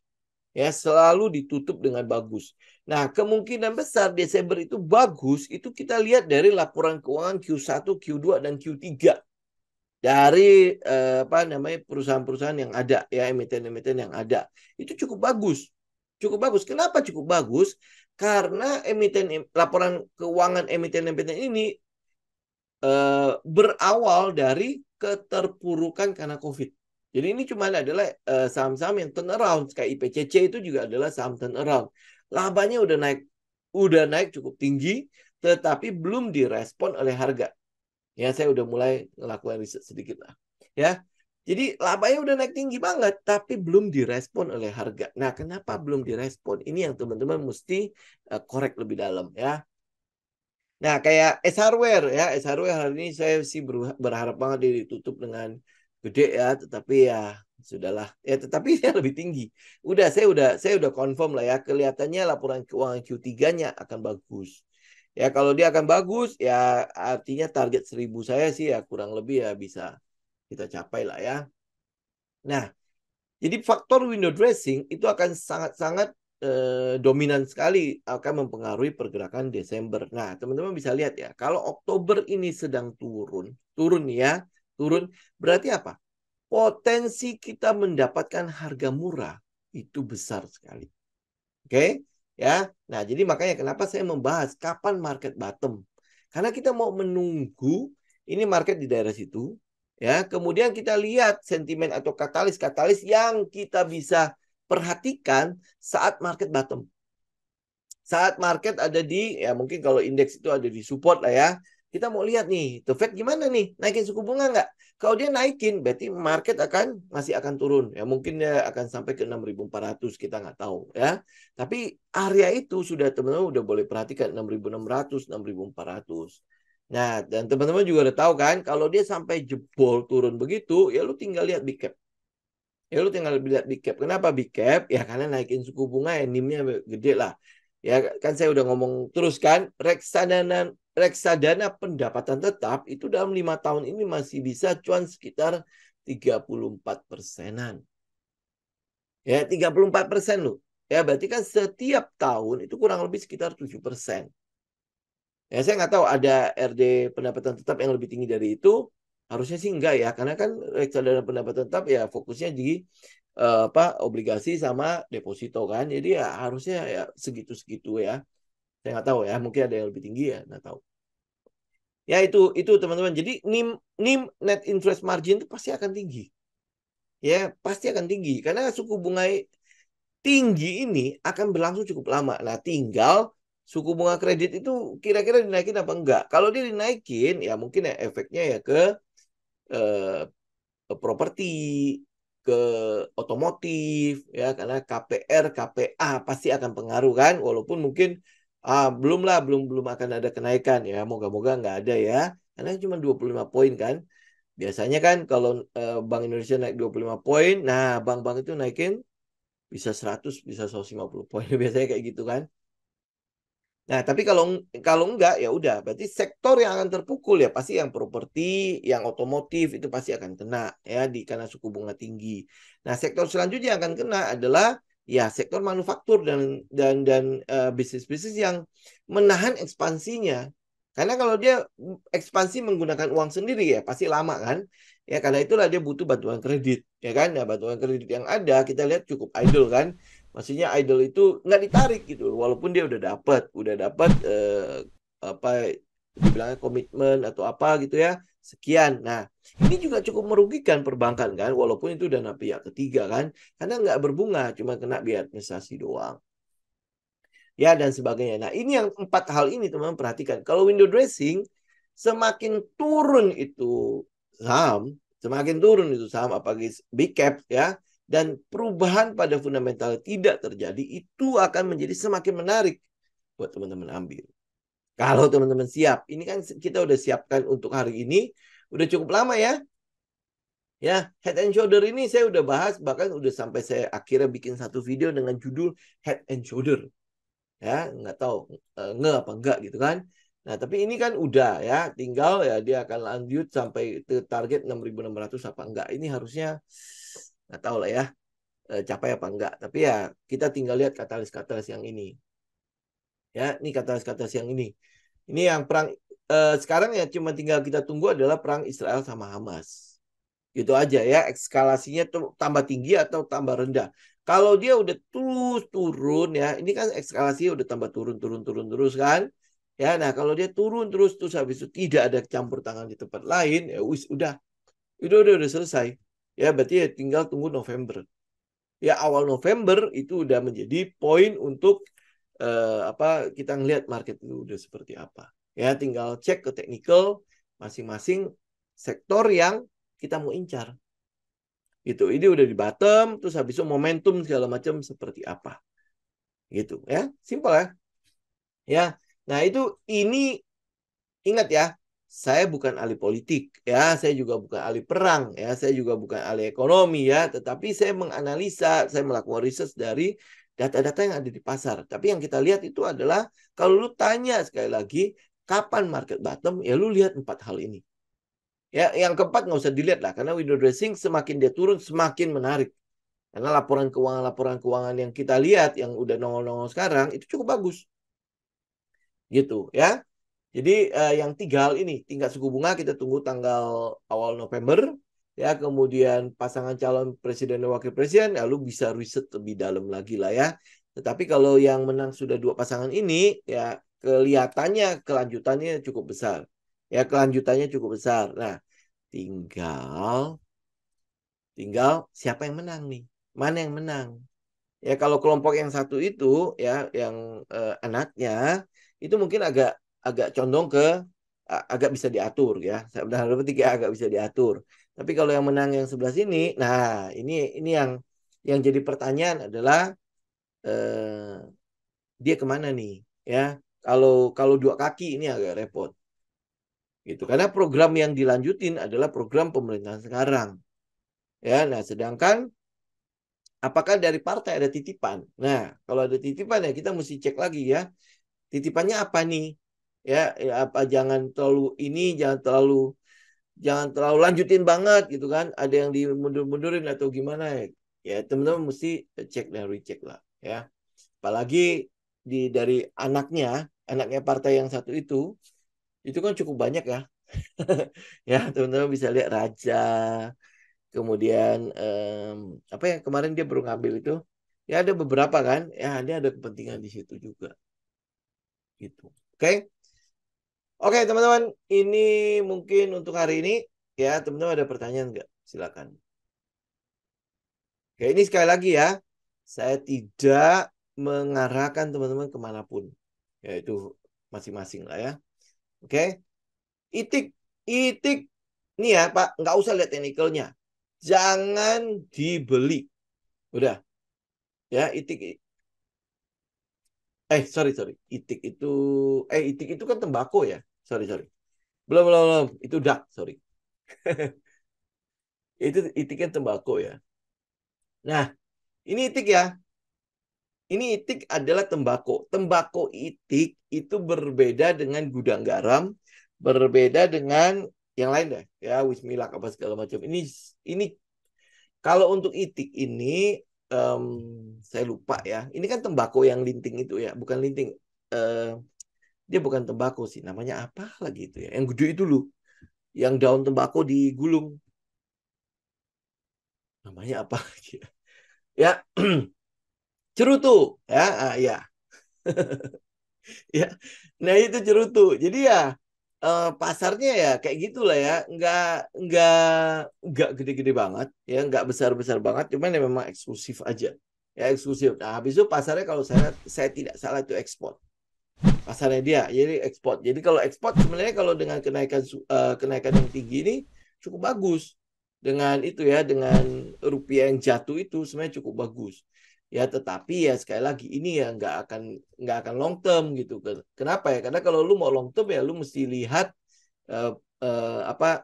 Ya, selalu ditutup dengan bagus. Nah, kemungkinan besar Desember itu bagus, itu kita lihat dari laporan keuangan Q1, Q2 dan Q3 dari perusahaan-perusahaan yang ada, ya, emiten-emiten yang ada. Itu cukup bagus. Cukup bagus. Kenapa cukup bagus? Karena laporan keuangan emiten-emiten ini berawal dari keterpurukan karena COVID. Jadi ini cuma adalah saham-saham yang turnaround, kayak IPCC itu juga adalah saham turnaround. Labanya udah naik cukup tinggi, tetapi belum direspon oleh harga. Ya, saya udah mulai ngelakuin riset sedikit lah. Ya, jadi labanya udah naik tinggi banget, tapi belum direspon oleh harga. Nah, kenapa belum direspon? Ini yang teman-teman mesti korek lebih dalam, ya. Nah, kayak S Hardware, ya, S Hardware hari ini saya sih berharap banget dia ditutup dengan gede, ya, tetapi ya sudahlah. Ya, tetapi dia lebih tinggi. Saya udah confirm lah, ya, kelihatannya laporan keuangan Q3-nya akan bagus. Ya, kalau dia akan bagus, ya artinya target 1.000 saya sih ya kurang lebih ya bisa kita capai lah, ya. Nah, jadi faktor window dressing itu akan sangat-sangat dominan sekali, akan mempengaruhi pergerakan Desember. Nah, teman-teman bisa lihat ya, kalau Oktober ini sedang turun ya, turun berarti apa? Potensi kita mendapatkan harga murah itu besar sekali. Oke, ya. Nah, jadi makanya kenapa saya membahas kapan market bottom. Karena kita mau menunggu ini market di daerah situ, ya. Kemudian kita lihat sentimen atau katalis-katalis yang kita bisa perhatikan saat market bottom. Saat market ada di, ya mungkin kalau indeks itu ada di support lah, ya. Kita mau lihat nih, The Fed gimana nih? Naikin suku bunga nggak? Kalau dia naikin, berarti market masih akan turun. Ya mungkin dia akan sampai ke 6.400, kita nggak tahu, ya. Tapi area itu sudah teman-teman udah boleh perhatikan 6.600, 6.400. Nah, dan teman-teman juga udah tahu kan, kalau dia sampai jebol turun begitu, ya lu tinggal lihat big cap. Ya lu tinggal lihat big cap. Kenapa big cap? Ya karena naikin suku bunga ya NIM-nya gede lah. Ya kan saya udah ngomong terus kan, reksadana pendapatan tetap itu dalam 5 tahun ini masih bisa cuan sekitar 34%-an. Ya 34% loh. Ya berarti kan setiap tahun itu kurang lebih sekitar 7%. Ya saya nggak tahu ada RD pendapatan tetap yang lebih tinggi dari itu. Harusnya sih enggak ya, karena kan reksadana pendapatan tetap ya fokusnya di obligasi sama deposito kan. Jadi ya harusnya ya segitu-segitu ya. Saya nggak tahu ya, mungkin ada yang lebih tinggi ya, nggak tahu. Ya itu teman-teman. Jadi NIM net interest margin itu pasti akan tinggi. Ya, pasti akan tinggi karena suku bunga tinggi ini akan berlangsung cukup lama. Nah, tinggal suku bunga kredit itu kira-kira dinaikin apa enggak. Kalau dia dinaikin, ya mungkin ya efeknya ya ke properti, ke otomotif, ya karena KPR, KPA pasti akan pengaruh kan, walaupun mungkin belum akan ada kenaikan ya, moga-moga nggak ada ya, karena cuma 25 poin kan. Biasanya kan kalau Bank Indonesia naik 25 poin, nah bank-bank itu naikin bisa 100, bisa 150 poin, biasanya kayak gitu kan. Nah, tapi kalau kalau enggak ya udah, berarti sektor yang akan terpukul ya pasti yang properti, yang otomotif itu pasti akan kena ya di karena suku bunga tinggi. Nah, sektor selanjutnya yang akan kena adalah ya sektor manufaktur dan bisnis-bisnis yang menahan ekspansinya. Karena kalau dia ekspansi menggunakan uang sendiri ya pasti lama kan. Ya karena itulah dia butuh bantuan kredit ya kan. Nah, bantuan kredit yang ada kita lihat cukup idle kan. Maksudnya idol itu nggak ditarik gitu, walaupun dia udah dapat apa dibilangnya komitmen atau apa gitu ya sekian. Nah ini juga cukup merugikan perbankan kan, walaupun itu dana pihak ketiga kan, karena nggak berbunga, cuma kena biaya administrasi doang. Ya dan sebagainya. Nah ini yang 4 hal ini teman-teman perhatikan. Kalau window dressing semakin turun itu saham, apalagi big cap ya, dan perubahan pada fundamental tidak terjadi, itu akan menjadi semakin menarik buat teman-teman ambil. Kalau teman-teman siap, ini kan kita udah siapkan untuk hari ini, udah cukup lama ya. Ya, head and shoulder ini saya udah bahas, bahkan udah sampai saya akhirnya bikin satu video dengan judul head and shoulder. Ya, nggak tahu apa enggak gitu kan. Nah, tapi ini kan udah ya, tinggal ya dia akan lanjut sampai ke target 6.600 apa enggak. Ini harusnya nggak tahu lah ya. capai apa enggak. Tapi ya kita tinggal lihat katalis-katalis yang ini. Ya, ini katalis-katalis yang ini. Ini yang perang sekarang ya cuma tinggal kita tunggu adalah perang Israel sama Hamas. Gitu aja ya, eskalasinya tuh tambah tinggi atau tambah rendah. Kalau dia udah terus turun ya, ini kan eskalasinya udah tambah turun terus kan. Ya, nah kalau dia turun terus habis itu tidak ada campur tangan di tempat lain, ya udah selesai. Ya, berarti ya tinggal tunggu November. Ya, awal November itu udah menjadi poin untuk apa kita ngelihat market itu udah seperti apa. Ya, tinggal cek ke teknikal masing-masing sektor yang kita mau incar. Gitu. Ini udah di bottom, terus habis itu momentum segala macam seperti apa. Gitu ya. Simpel ya. Ya. Nah, itu ini ingat ya, saya bukan ahli politik ya, saya juga bukan ahli perang ya, saya juga bukan ahli ekonomi ya, tetapi saya menganalisa, saya melakukan riset dari data-data yang ada di pasar. Tapi yang kita lihat itu adalah kalau lu tanya sekali lagi kapan market bottom, ya lu lihat 4 hal ini. Ya, yang keempat nggak usah dilihat lah, karena window dressing semakin dia turun semakin menarik. Karena laporan keuangan yang kita lihat yang udah nongol-nongol sekarang itu cukup bagus. Gitu ya. Jadi yang 3 hal ini, tingkat suku bunga kita tunggu tanggal awal November ya, kemudian pasangan calon presiden dan wakil presiden, lalu bisa riset lebih dalam lagi lah ya. Tetapi kalau yang menang sudah 2 pasangan ini ya kelihatannya kelanjutannya cukup besar. Ya, kelanjutannya cukup besar. Nah, tinggal tinggal siapa yang menang nih? Mana yang menang? Ya, kalau kelompok yang satu itu ya yang anaknya itu mungkin agak agak condong ke agak bisa diatur ya. Saya benar petik ya, agak bisa diatur. Tapi kalau yang menang yang sebelah sini, nah ini yang jadi pertanyaan adalah eh, dia kemana nih? Ya, kalau kalau 2 kaki ini agak repot gitu. Karena program yang dilanjutin adalah program pemerintahan sekarang. Ya, nah sedangkan apakah dari partai ada titipan? Nah, kalau ada titipan ya kita mesti cek lagi ya. Titipannya apa nih? Ya, ya apa jangan terlalu ini, jangan terlalu lanjutin banget gitu kan. Ada yang dimundur-mundurin atau gimana ya. Ya, teman-teman mesti cek dan recheck lah ya. Apalagi dari anaknya partai yang satu itu kan cukup banyak ya. Ya, teman-teman bisa lihat Raja, kemudian apa ya kemarin dia baru ngambil itu, ya ada beberapa kan, ya dia ada kepentingan di situ juga gitu. Oke. Oke teman-teman, ini mungkin untuk hari ini ya. Teman-teman ada pertanyaan nggak? Silakan. Oke, ini sekali lagi ya, saya tidak mengarahkan teman-teman kemanapun, yaitu masing-masing lah ya. Oke, itik itik nih ya Pak, nggak usah lihat teknikalnya, jangan dibeli. Udah ya, sorry. Itik itu kan tembakau ya. Sorry. Belum. Itu dak, sorry. Itu itik kan tembakau ya. Nah, ini itik ya. Ini itik adalah tembakau. Tembakau itik itu berbeda dengan gudang garam, berbeda dengan yang lain deh. Ya, wismilak apa segala macam. Ini kalau untuk itik ini em, saya lupa ya. Ini kan tembakau yang linting itu ya, bukan linting. Eh, Dia bukan tembakau sih, namanya apa lagi itu ya? Yang gede itu loh, yang daun tembakau digulung. Namanya apa lagi ya? Ya, cerutu. Ya, ya. Ya. Nah, itu cerutu. Jadi ya pasarnya ya kayak gitulah ya. Nggak nggak gede-gede banget, ya, nggak besar-besar banget, cuman ya memang eksklusif aja. Ya, eksklusif. Nah, habis itu pasarnya kalau saya tidak salah itu ekspor. Pasarnya dia jadi ekspor. Jadi kalau ekspor sebenarnya kalau dengan kenaikan yang tinggi ini cukup bagus, dengan itu ya, dengan rupiah yang jatuh itu sebenarnya cukup bagus ya. Tetapi ya sekali lagi ini ya nggak akan long term gitu. Kenapa ya? Karena kalau lu mau long term ya lu mesti lihat eh, apa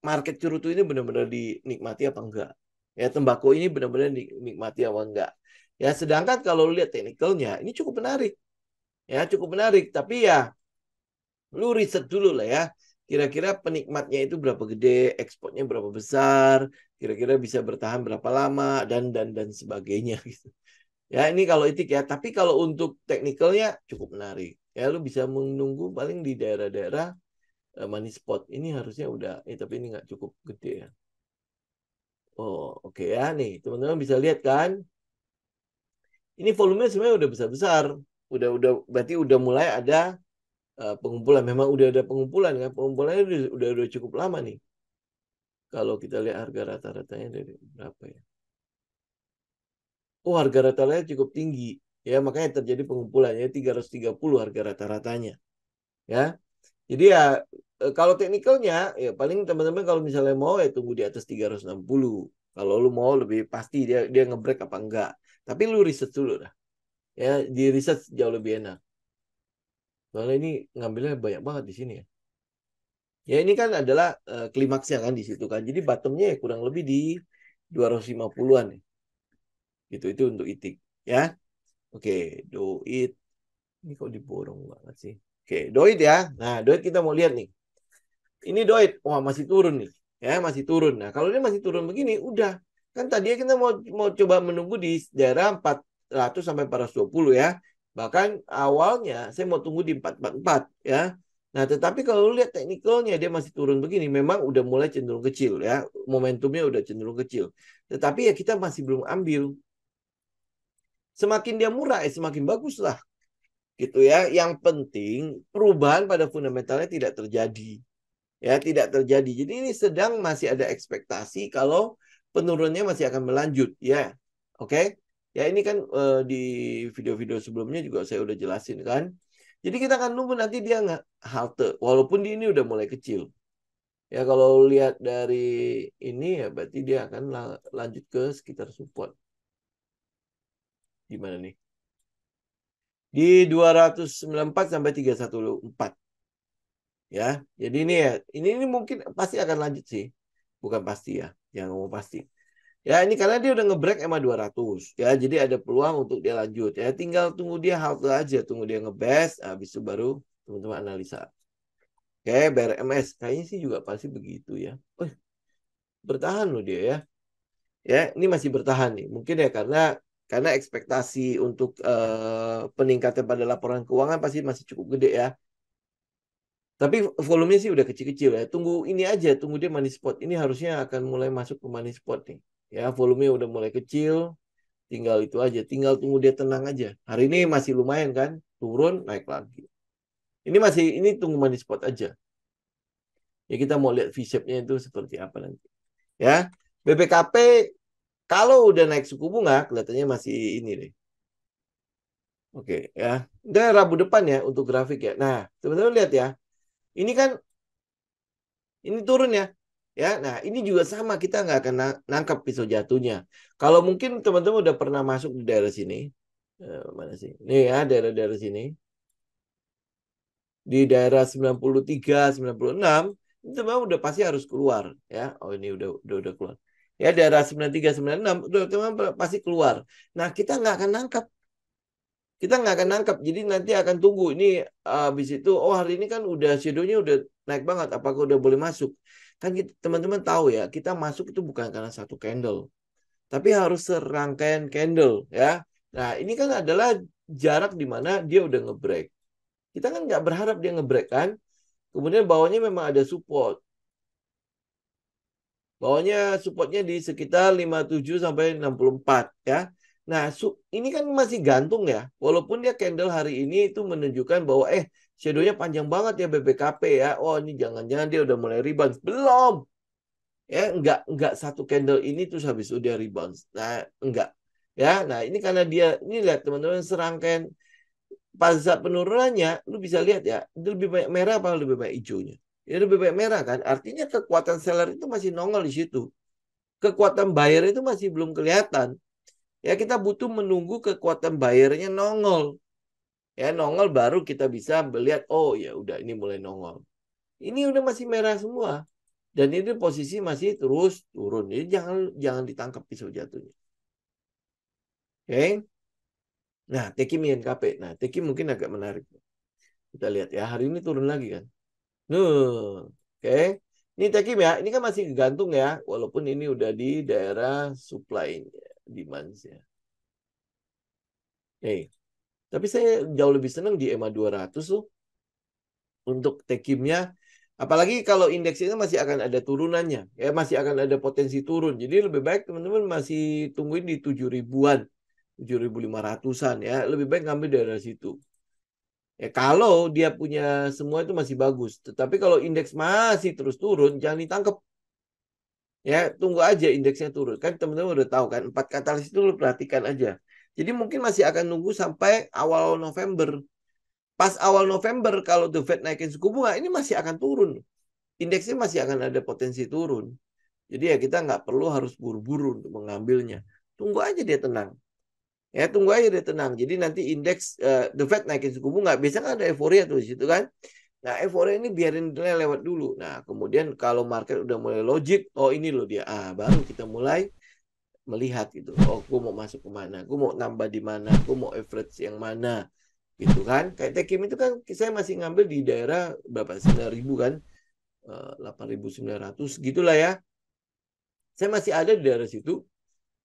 market cerutu ini benar-benar dinikmati apa enggak, ya, tembakau ini benar-benar dinikmati apa enggak. Ya, sedangkan kalau lihat teknikalnya ini cukup menarik. Ya, cukup menarik. Tapi ya, lu riset dulu lah ya. kira-kira penikmatnya itu berapa gede, ekspornya berapa besar, kira-kira bisa bertahan berapa lama, dan sebagainya gitu. Ya, ini kalau etik ya. Tapi kalau untuk teknikalnya cukup menarik. Ya, lu bisa menunggu paling di daerah-daerah money spot. Ini harusnya udah, tapi ini nggak cukup gede ya. Oh, oke ya. Nih, teman-teman bisa lihat kan. Ini volumenya sebenarnya udah besar-besar. Berarti udah mulai ada pengumpulan. Memang udah ada pengumpulan kan. Pengumpulannya udah cukup lama nih. Kalau kita lihat harga rata-ratanya dari berapa ya? Oh, harga rata-ratanya cukup tinggi. Ya, makanya terjadi pengumpulannya 330 harga rata-ratanya. Ya. Jadi ya kalau teknikalnya ya paling teman-teman kalau misalnya mau ya tunggu di atas 360. Kalau lu mau lebih pasti dia dia ngebreak apa enggak. Tapi lu riset dulu dah. Ya, di riset jauh lebih enak. Soalnya ini ngambilnya banyak banget di sini ya. Ya ini kan adalah klimaksnya kan di situ kan. Jadi bottomnya ya kurang lebih di 250-an ya. Gitu itu untuk itik ya. Oke, do it. Ini kok diborong banget sih. Oke, do it ya. Nah, do it kita mau lihat nih. Ini doit, wah masih turun nih, ya masih turun. Nah kalau dia masih turun begini, udah kan tadinya kita mau mau coba menunggu di daerah 400 sampai 420 ya. Bahkan awalnya saya mau tunggu di 444 ya. Nah tetapi kalau lihat teknikalnya dia masih turun begini, memang udah mulai cenderung kecil ya, momentumnya udah cenderung kecil. Tetapi ya kita masih belum ambil. Semakin dia murah, semakin bagus lah, gitu ya. Yang penting perubahan pada fundamentalnya tidak terjadi. Ya, tidak terjadi. Jadi ini sedang masih ada ekspektasi kalau penurunannya masih akan berlanjut, ya. Oke. Ya, ini kan di video-video sebelumnya juga saya udah jelasin kan. Jadi kita akan nunggu nanti dia nggak halte walaupun di ini udah mulai kecil. Ya, kalau lihat dari ini ya berarti dia akan lanjut ke sekitar support. Gimana nih? Di 294 sampai 314. Ya. Jadi ini ya, ini mungkin pasti akan lanjut sih. Bukan pasti ya, jangan ngomong pasti. Ya ini karena dia udah ngebreak EMA 200 ya, jadi ada peluang untuk dia lanjut ya. Tinggal tunggu dia halte aja, tunggu dia ngebest, habis itu baru teman-teman analisa. Oke, BRMS kayaknya sih juga pasti begitu ya. Oh, bertahan loh dia ya. Ya, ini masih bertahan nih. Mungkin ya karena ekspektasi untuk peningkatan pada laporan keuangan pasti masih cukup gede ya. Tapi volumenya sih udah kecil-kecil ya. Tunggu ini aja, tunggu dia money spot. Ini harusnya akan mulai masuk ke money spot nih. Ya, volumenya udah mulai kecil, tinggal itu aja. Tinggal tunggu dia tenang aja. Hari ini masih lumayan kan? Turun, naik lagi. Ini tunggu money spot aja. Ya kita mau lihat V-shape-nya itu seperti apa nanti. Ya, BBKP kalau udah naik suku bunga kelihatannya masih ini deh. Oke, ya. Dan Rabu depan ya untuk grafik ya. Nah, teman-teman lihat ya. Ini kan ini turun ya. Ya, nah ini juga sama kita nggak akan nangkap pisau jatuhnya. Kalau mungkin teman-teman udah pernah masuk di daerah sini, mana sih? Nih ya daerah-daerah sini, di daerah 93, 96 itu memang udah pasti harus keluar ya. Oh ini udah keluar. Ya daerah 93, 96 udah teman pasti keluar. Nah kita nggak akan nangkap. Kita nggak akan nangkap. Jadi nanti akan tunggu ini habis itu. Oh hari ini kan udah shadow-nya udah naik banget. Apakah udah boleh masuk? Kan teman-teman tahu ya, kita masuk itu bukan karena satu candle, tapi harus serangkaian candle ya. Nah ini kan adalah jarak di mana dia udah ngebreak. Kita kan nggak berharap dia ngebreak kan. Kemudian bawahnya memang ada support. Bawahnya supportnya di sekitar 57 sampai 64 ya. Nah, ini kan masih gantung ya. Walaupun dia candle hari ini itu menunjukkan bahwa shadow-nya panjang banget ya BBKP ya. Oh, ini jangan-jangan dia udah mulai rebound. Belum. Ya, enggak satu candle ini terus habis udah rebound. Nah, enggak. Ya, nah ini karena dia ini lihat teman-teman serangkaian pada saat penurunannya lu bisa lihat ya, itu lebih banyak merah apa lebih banyak hijaunya? Ya lebih banyak merah kan. Artinya kekuatan seller itu masih nongol di situ. Kekuatan buyer itu masih belum kelihatan. Ya kita butuh menunggu kekuatan buyernya nongol. Ya nongol baru kita bisa melihat oh ya udah ini mulai nongol. Ini udah masih merah semua. Dan ini posisi masih terus turun. Jadi jangan jangan ditangkap pisau jatuhnya. Oke. Nah, Teki KP. Nah, Teki mungkin agak menarik. Kita lihat ya, hari ini turun lagi kan. Nuh. Oke. Ini Tekim ya, ini kan masih gantung ya, walaupun ini udah di daerah supply-nya, demand-nya. Tapi saya jauh lebih senang di EMA 200 loh untuk Tekimnya. Apalagi kalau indeks itu masih akan ada turunannya, ya masih akan ada potensi turun. Jadi lebih baik teman-teman masih tungguin di 7 ribuan, 7.500-an ya. Lebih baik ngambil dari situ. Ya kalau dia punya semua itu masih bagus. Tetapi kalau indeks masih terus turun, jangan ditangkap. Ya, tunggu aja indeksnya turun. Kan teman-teman udah tahu kan, 4 katalis itu lu perhatikan aja. Jadi mungkin masih akan nunggu sampai awal November. Pas awal November kalau The Fed naikin suku bunga ini masih akan turun. Indeksnya masih akan ada potensi turun. Jadi ya kita nggak perlu harus buru-buru untuk mengambilnya. Tunggu aja dia tenang. Ya tunggu aja dia tenang. Jadi nanti indeks The Fed naikin suku bunga. Biasanya kan ada euforia tuh di situ kan. Nah euforia ini biarin dia lewat dulu. Nah kemudian kalau market udah mulai logik. Oh ini loh dia. Baru kita mulai melihat gitu. Oh gue mau masuk kemana. Gue mau nambah di mana. Gue mau average yang mana gitu kan. Kayak Tekim itu kan saya masih ngambil di daerah berapa 9.000 kan, 8.900 gitulah ya. Saya masih ada di daerah situ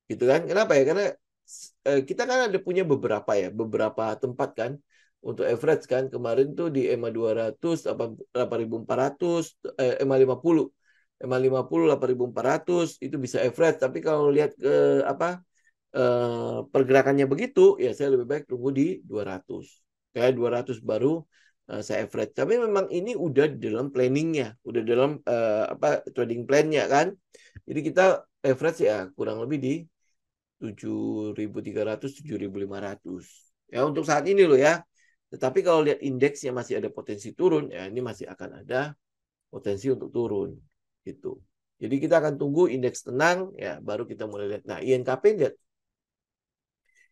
gitu kan. Kenapa ya? Karena kita kan ada punya beberapa tempat kan untuk average kan. Kemarin tuh di EMA 200 8.400, EMA 50 EMA 50 8.400 itu bisa average. Tapi kalau lihat ke pergerakannya begitu, ya saya lebih baik tunggu di 200. Kayak 200 baru saya average. Tapi memang ini udah di dalam planningnya, udah dalam trading plan-nya kan. Jadi kita average ya kurang lebih di 7.300, 7.500. Ya untuk saat ini loh ya. Tetapi kalau lihat indeksnya masih ada potensi turun, ya ini masih akan ada potensi untuk turun gitu. Jadi kita akan tunggu indeks tenang, ya baru kita mulai lihat. Nah, INKP lihat.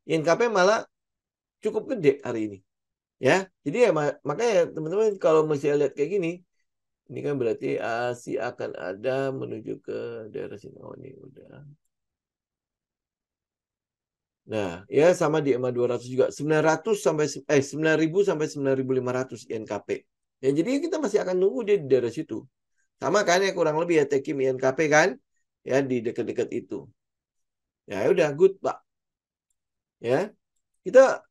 INKP malah cukup gede hari ini. Ya, jadi ya makanya teman-teman kalau masih lihat kayak gini, ini kan berarti ASI akan ada menuju ke daerah sini. Oh, ini udah. Nah, ya sama di EMA 200 juga 900 sampai 9.000 sampai 9.500 INKP. Ya, jadi kita masih akan nunggu dia di daerah situ. Sama kan ya kurang lebih ya Tekim INKP kan? Ya di dekat-dekat itu. Ya udah good, Pak. Ya. Kita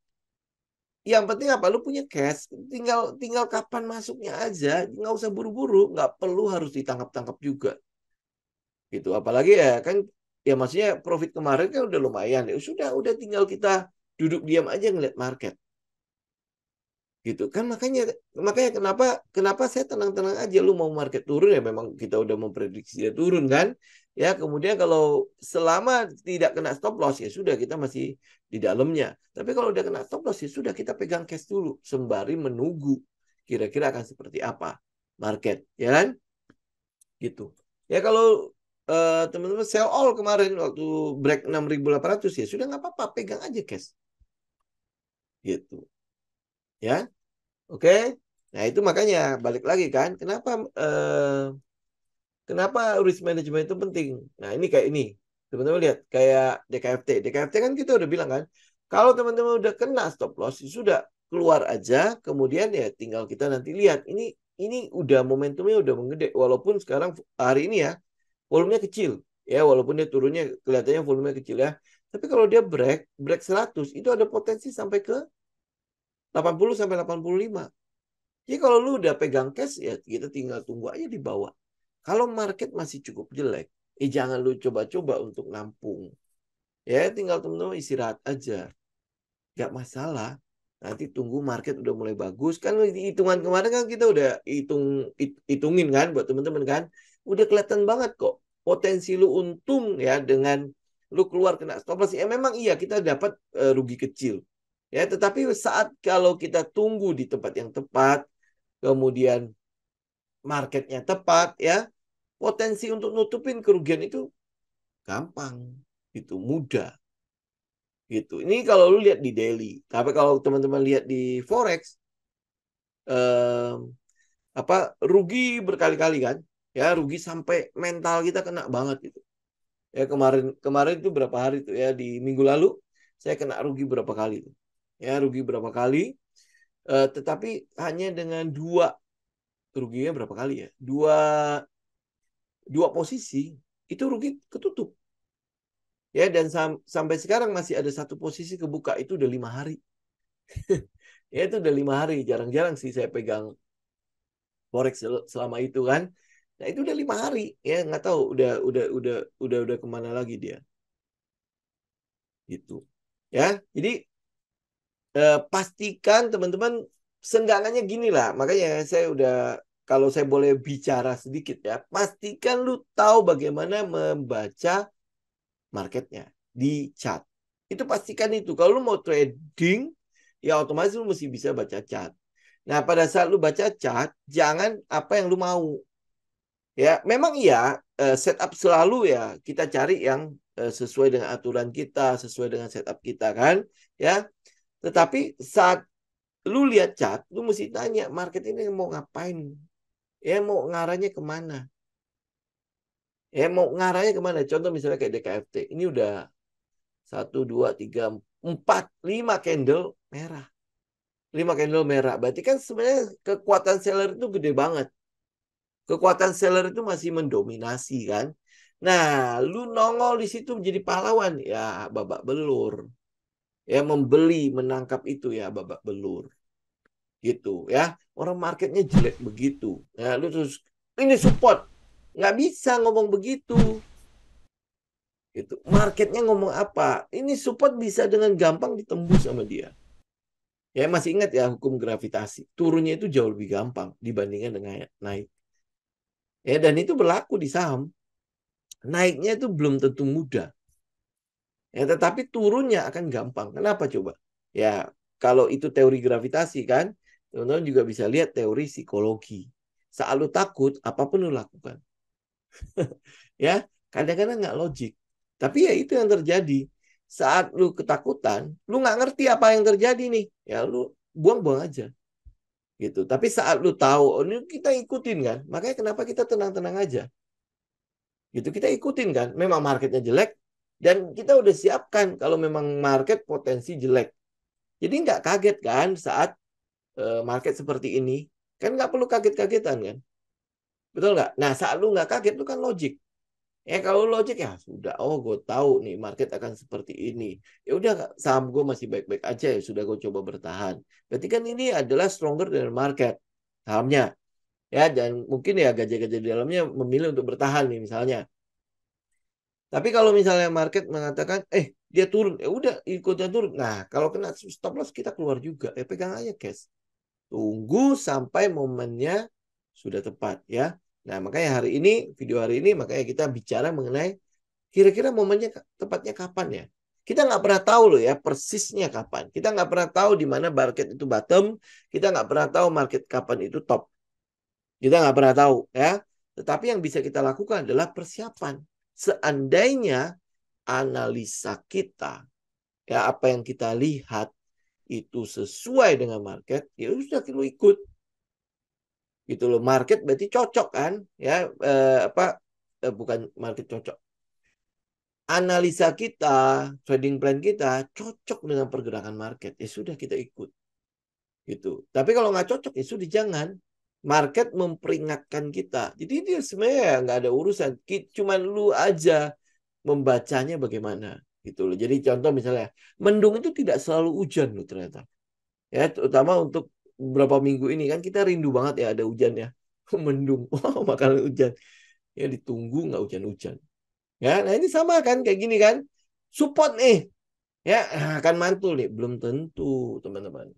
yang penting apa? Lu punya cash, tinggal tinggal kapan masuknya aja, nggak usah buru-buru, nggak perlu harus ditangkap-tangkap juga, gitu. Apalagi ya kan, ya maksudnya profit kemarin kan udah lumayan, ya udah tinggal kita duduk diam aja ngeliat market, gitu kan. Makanya kenapa kenapa saya tenang-tenang aja. Lu mau market turun ya memang kita udah memprediksi dia turun kan, ya kemudian kalau selama tidak kena stop loss ya sudah kita masih di dalamnya. Tapi kalau udah kena stop loss ya sudah kita pegang cash dulu sembari menunggu kira-kira akan seperti apa market, ya kan, gitu. Ya kalau teman-teman sell all kemarin waktu break 6.800 ya sudah nggak apa-apa, pegang aja cash, gitu ya. Oke. Nah, itu makanya balik lagi kan, kenapa risk management itu penting. Nah, ini kayak ini. Teman-teman lihat kayak DKFT. DKFT kan kita udah bilang kan, kalau teman-teman udah kena stop loss, sudah keluar aja, kemudian ya tinggal kita nanti lihat. Ini udah momentumnya udah menggede walaupun sekarang hari ini ya volumenya kecil. Ya, walaupun dia turunnya kelihatannya volumenya kecil ya. Tapi kalau dia break 100 itu ada potensi sampai ke 80 sampai 85. Jadi kalau lu udah pegang cash ya kita tinggal tunggu aja di bawah. Kalau market masih cukup jelek, jangan lu coba-coba untuk nampung. Ya tinggal temen-temen istirahat aja. Gak masalah. Nanti tunggu market udah mulai bagus. Kan di hitungan kemarin kan kita udah hitungin kan buat teman-teman kan. Udah kelihatan banget kok. Potensi lu untung ya dengan lu keluar kena stop loss. Ya memang iya kita dapat rugi kecil. Ya tetapi saat kalau kita tunggu di tempat yang tepat, kemudian marketnya tepat ya, potensi untuk nutupin kerugian itu gampang, itu mudah gitu. Ini kalau lu lihat di daily, tapi kalau teman-teman lihat di forex eh, rugi berkali-kali kan, ya rugi sampai mental kita kena banget gitu. Ya kemarin kemarin itu berapa hari itu ya di minggu lalu saya kena rugi berapa kali itu. Ya rugi berapa kali, tetapi hanya dengan dua ruginya berapa kali ya? Dua posisi itu rugi ketutup. Ya, dan sampai sekarang masih ada satu posisi kebuka, itu udah 5 hari. Ya, itu udah 5 hari. Jarang-jarang sih saya pegang forex selama itu kan. Nah, itu udah 5 hari. Ya, nggak tahu udah kemana lagi dia. Gitu. Ya, jadi pastikan teman-teman, seenggaknya gini lah. Makanya saya udah, kalau saya boleh bicara sedikit ya, pastikan lu tahu bagaimana membaca marketnya di chart. Itu pastikan itu. Kalau lu mau trading, ya otomatis lu mesti bisa baca chart. Nah, pada saat lu baca chart, jangan apa yang lu mau. Ya, memang iya, setup selalu ya kita cari yang sesuai dengan aturan kita, sesuai dengan setup kita kan, ya. Tetapi saat lu lihat chart, lu mesti tanya market ini mau ngapain, ya mau ngarahnya kemana, ya mau ngarahnya kemana. Contoh misalnya kayak DKFT, ini udah 1, 2, 3, 4, 5 candle merah. 5 candle merah. Berarti kan sebenarnya kekuatan seller itu gede banget. Kekuatan seller itu masih mendominasi kan. Nah, lu nongol di situ menjadi pahlawan, ya babak belur. Ya, membeli, menangkap itu ya babak belur. Gitu ya. Orang marketnya jelek begitu. Ya, lu terus ini support. Nggak bisa ngomong begitu. Gitu. Marketnya ngomong apa? Ini support bisa dengan gampang ditembus sama dia. Ya, masih ingat ya hukum gravitasi. Turunnya itu jauh lebih gampang dibandingkan dengan naik. Ya, dan itu berlaku di saham. Naiknya itu belum tentu mudah. Ya, tetapi turunnya akan gampang. Kenapa coba? Ya, kalau itu teori gravitasi kan, teman-teman juga bisa lihat teori psikologi. Saat lu takut, apapun lu lakukan. Ya, kadang-kadang nggak logik. Tapi ya itu yang terjadi. Saat lu ketakutan, lu nggak ngerti apa yang terjadi nih. Ya, lu buang-buang aja. Gitu. Tapi saat lu tahu, oh, ini kita ikutin kan. Makanya kenapa kita tenang-tenang aja. Gitu, kita ikutin kan. Memang marketnya jelek, dan kita udah siapkan kalau memang market potensi jelek. Jadi nggak kaget kan saat market seperti ini. Kan nggak perlu kaget-kagetan kan. Betul nggak? Nah, saat lu nggak kaget, lu kan logik. Kalau logik ya sudah, oh gue tahu nih market akan seperti ini. Ya udah, saham gue masih baik-baik aja, ya sudah gue coba bertahan. Berarti kan ini adalah stronger dari market sahamnya. Ya, dan mungkin ya gajah-gajah di dalamnya memilih untuk bertahan nih misalnya. Tapi kalau misalnya market mengatakan, dia turun, ya udah ikutan turun. Nah, kalau kena stop loss kita keluar juga. Pegang aja cash. Tunggu sampai momennya sudah tepat ya. Nah, makanya video hari ini, makanya kita bicara mengenai kira-kira momennya tepatnya kapan ya. Kita nggak pernah tahu loh ya persisnya kapan. Kita nggak pernah tahu di mana market itu bottom. Kita nggak pernah tahu market kapan itu top. Kita nggak pernah tahu ya. Tetapi yang bisa kita lakukan adalah persiapan. Seandainya analisa kita, ya apa yang kita lihat itu sesuai dengan market, ya sudah kita ikut. Gitu loh, market berarti cocok kan? Ya bukan market cocok. Analisa kita, trading plan kita cocok dengan pergerakan market, ya sudah kita ikut. Gitu. Tapi kalau nggak cocok, ya sudah jangan. Market memperingatkan kita. Jadi dia sebenarnya nggak ada urusan. Cuman lu aja membacanya bagaimana. Gitu loh. Jadi contoh misalnya, mendung itu tidak selalu hujan loh ternyata. Ya, terutama untuk beberapa minggu ini kan kita rindu banget ya ada hujan ya. Mendung. Wow, bakal hujan. Ya ditunggu nggak hujan-hujan. Ya, nah ini sama kan kayak gini kan. Support nih. Ya, akan mantul nih. Belum tentu, teman-teman.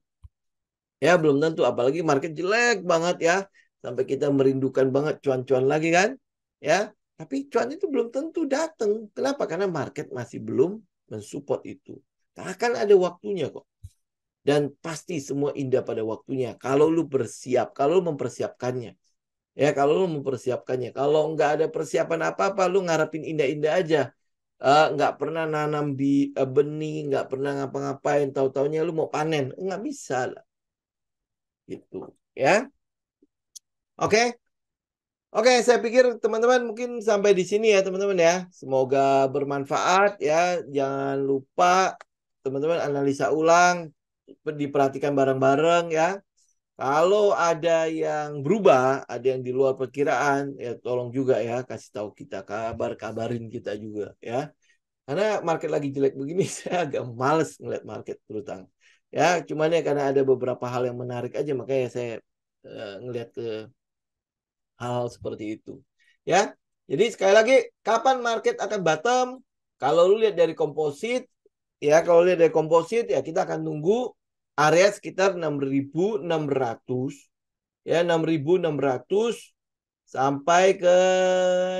Ya, belum tentu. Apalagi market jelek banget ya. Sampai kita merindukan banget cuan-cuan lagi kan. Ya, tapi cuan itu belum tentu datang. Kenapa? Karena market masih belum mensupport itu. Akan ada waktunya kok. Dan pasti semua indah pada waktunya. Kalau lu bersiap, kalau lu mempersiapkannya. Ya, kalau lu mempersiapkannya. Kalau nggak ada persiapan apa-apa, lu ngarepin indah-indah aja. Nggak pernah nanam benih, nggak pernah ngapa-ngapain. Tahu-taunya lu mau panen. Nggak bisa lah. Gitu. Ya, oke. Oke, saya pikir teman-teman mungkin sampai di sini ya teman-teman ya. Semoga bermanfaat ya. Jangan lupa teman-teman analisa ulang, diperhatikan bareng-bareng ya. Kalau ada yang berubah, ada yang di luar perkiraan, ya tolong juga ya kasih tahu kita, kabarin kita juga ya. Karena market lagi jelek begini, saya agak males ngeliat market terutama. Ya, cuman ya karena ada beberapa hal yang menarik aja, makanya saya ngeliat ke hal seperti itu. Ya, jadi sekali lagi, kapan market akan bottom? Kalau lu lihat dari komposit, ya kalau lihat dari komposit ya kita akan tunggu area sekitar 6.600, ya 6.600 sampai ke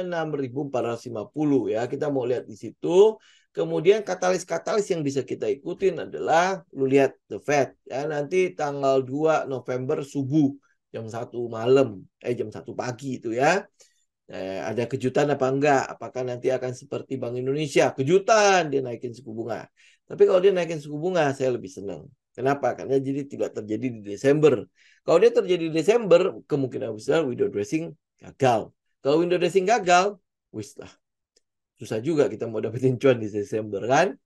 6.450 ya. Kita mau lihat di situ. Kemudian katalis-katalis yang bisa kita ikutin adalah lu lihat The Fed ya, nanti tanggal 2 November subuh jam 1 malam, jam 1 pagi itu ya. Ada kejutan apa enggak? Apakah nanti akan seperti Bank Indonesia? Kejutan dia naikin suku bunga. Tapi kalau dia naikin suku bunga, saya lebih senang. Kenapa? Karena jadi tidak terjadi di Desember. Kalau dia terjadi di Desember, kemungkinan besar window dressing gagal. Kalau window dressing gagal, wis lah. Susah juga kita mau dapetin cuan di Desember kan?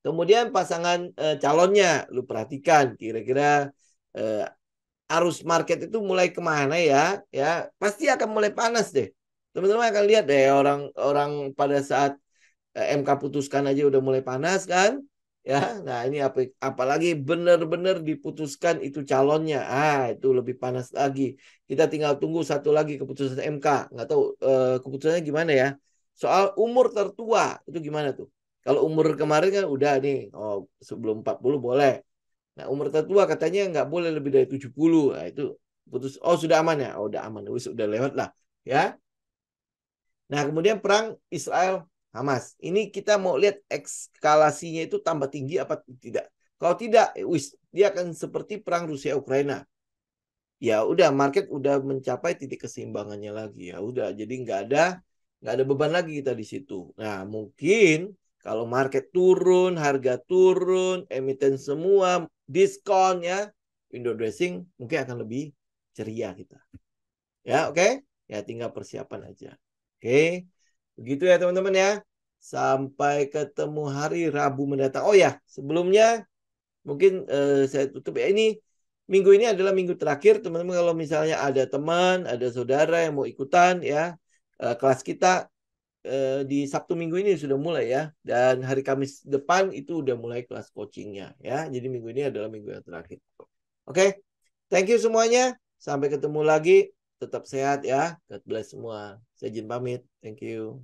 Kemudian pasangan calonnya, lu perhatikan kira-kira eh, arus market itu mulai kemana ya? Ya pasti akan mulai panas deh. Teman-teman akan lihat deh orang-orang pada saat MK putuskan aja udah mulai panas kan? Ya, nah ini apalagi benar-benar diputuskan itu calonnya, itu lebih panas lagi. Kita tinggal tunggu satu lagi keputusan MK. Nggak tahu keputusannya gimana ya. Soal umur tertua itu gimana tuh? Kalau umur kemarin kan udah nih, sebelum 40 boleh. Nah, umur tertua katanya nggak boleh lebih dari 70. Nah, itu putus. Oh, sudah aman ya? Oh, udah aman. Sudah lewat lah. Ya. Nah, kemudian perang Israel Hamas. Ini kita mau lihat eskalasinya itu tambah tinggi apa tidak. Kalau tidak, dia akan seperti perang Rusia Ukraina. Ya udah, market udah mencapai titik keseimbangannya lagi. Ya udah, jadi nggak ada beban lagi kita di situ. Nah, mungkin kalau market turun, harga turun, emiten semua diskon ya, window dressing mungkin akan lebih ceria kita. Ya, oke? Ya tinggal persiapan aja. Oke. Begitu ya teman-teman ya. Sampai ketemu hari Rabu mendatang. Oh ya, sebelumnya mungkin saya tutup ya. Ini minggu ini adalah minggu terakhir. Teman-teman kalau misalnya ada teman, ada saudara yang mau ikutan ya, kelas kita di Sabtu minggu ini sudah mulai ya. Dan hari Kamis depan itu udah mulai kelas coachingnya ya. Jadi minggu ini adalah minggu yang terakhir. Oke, thank you semuanya. Sampai ketemu lagi. Tetap sehat ya. God bless semua. Saya izin pamit. Thank you.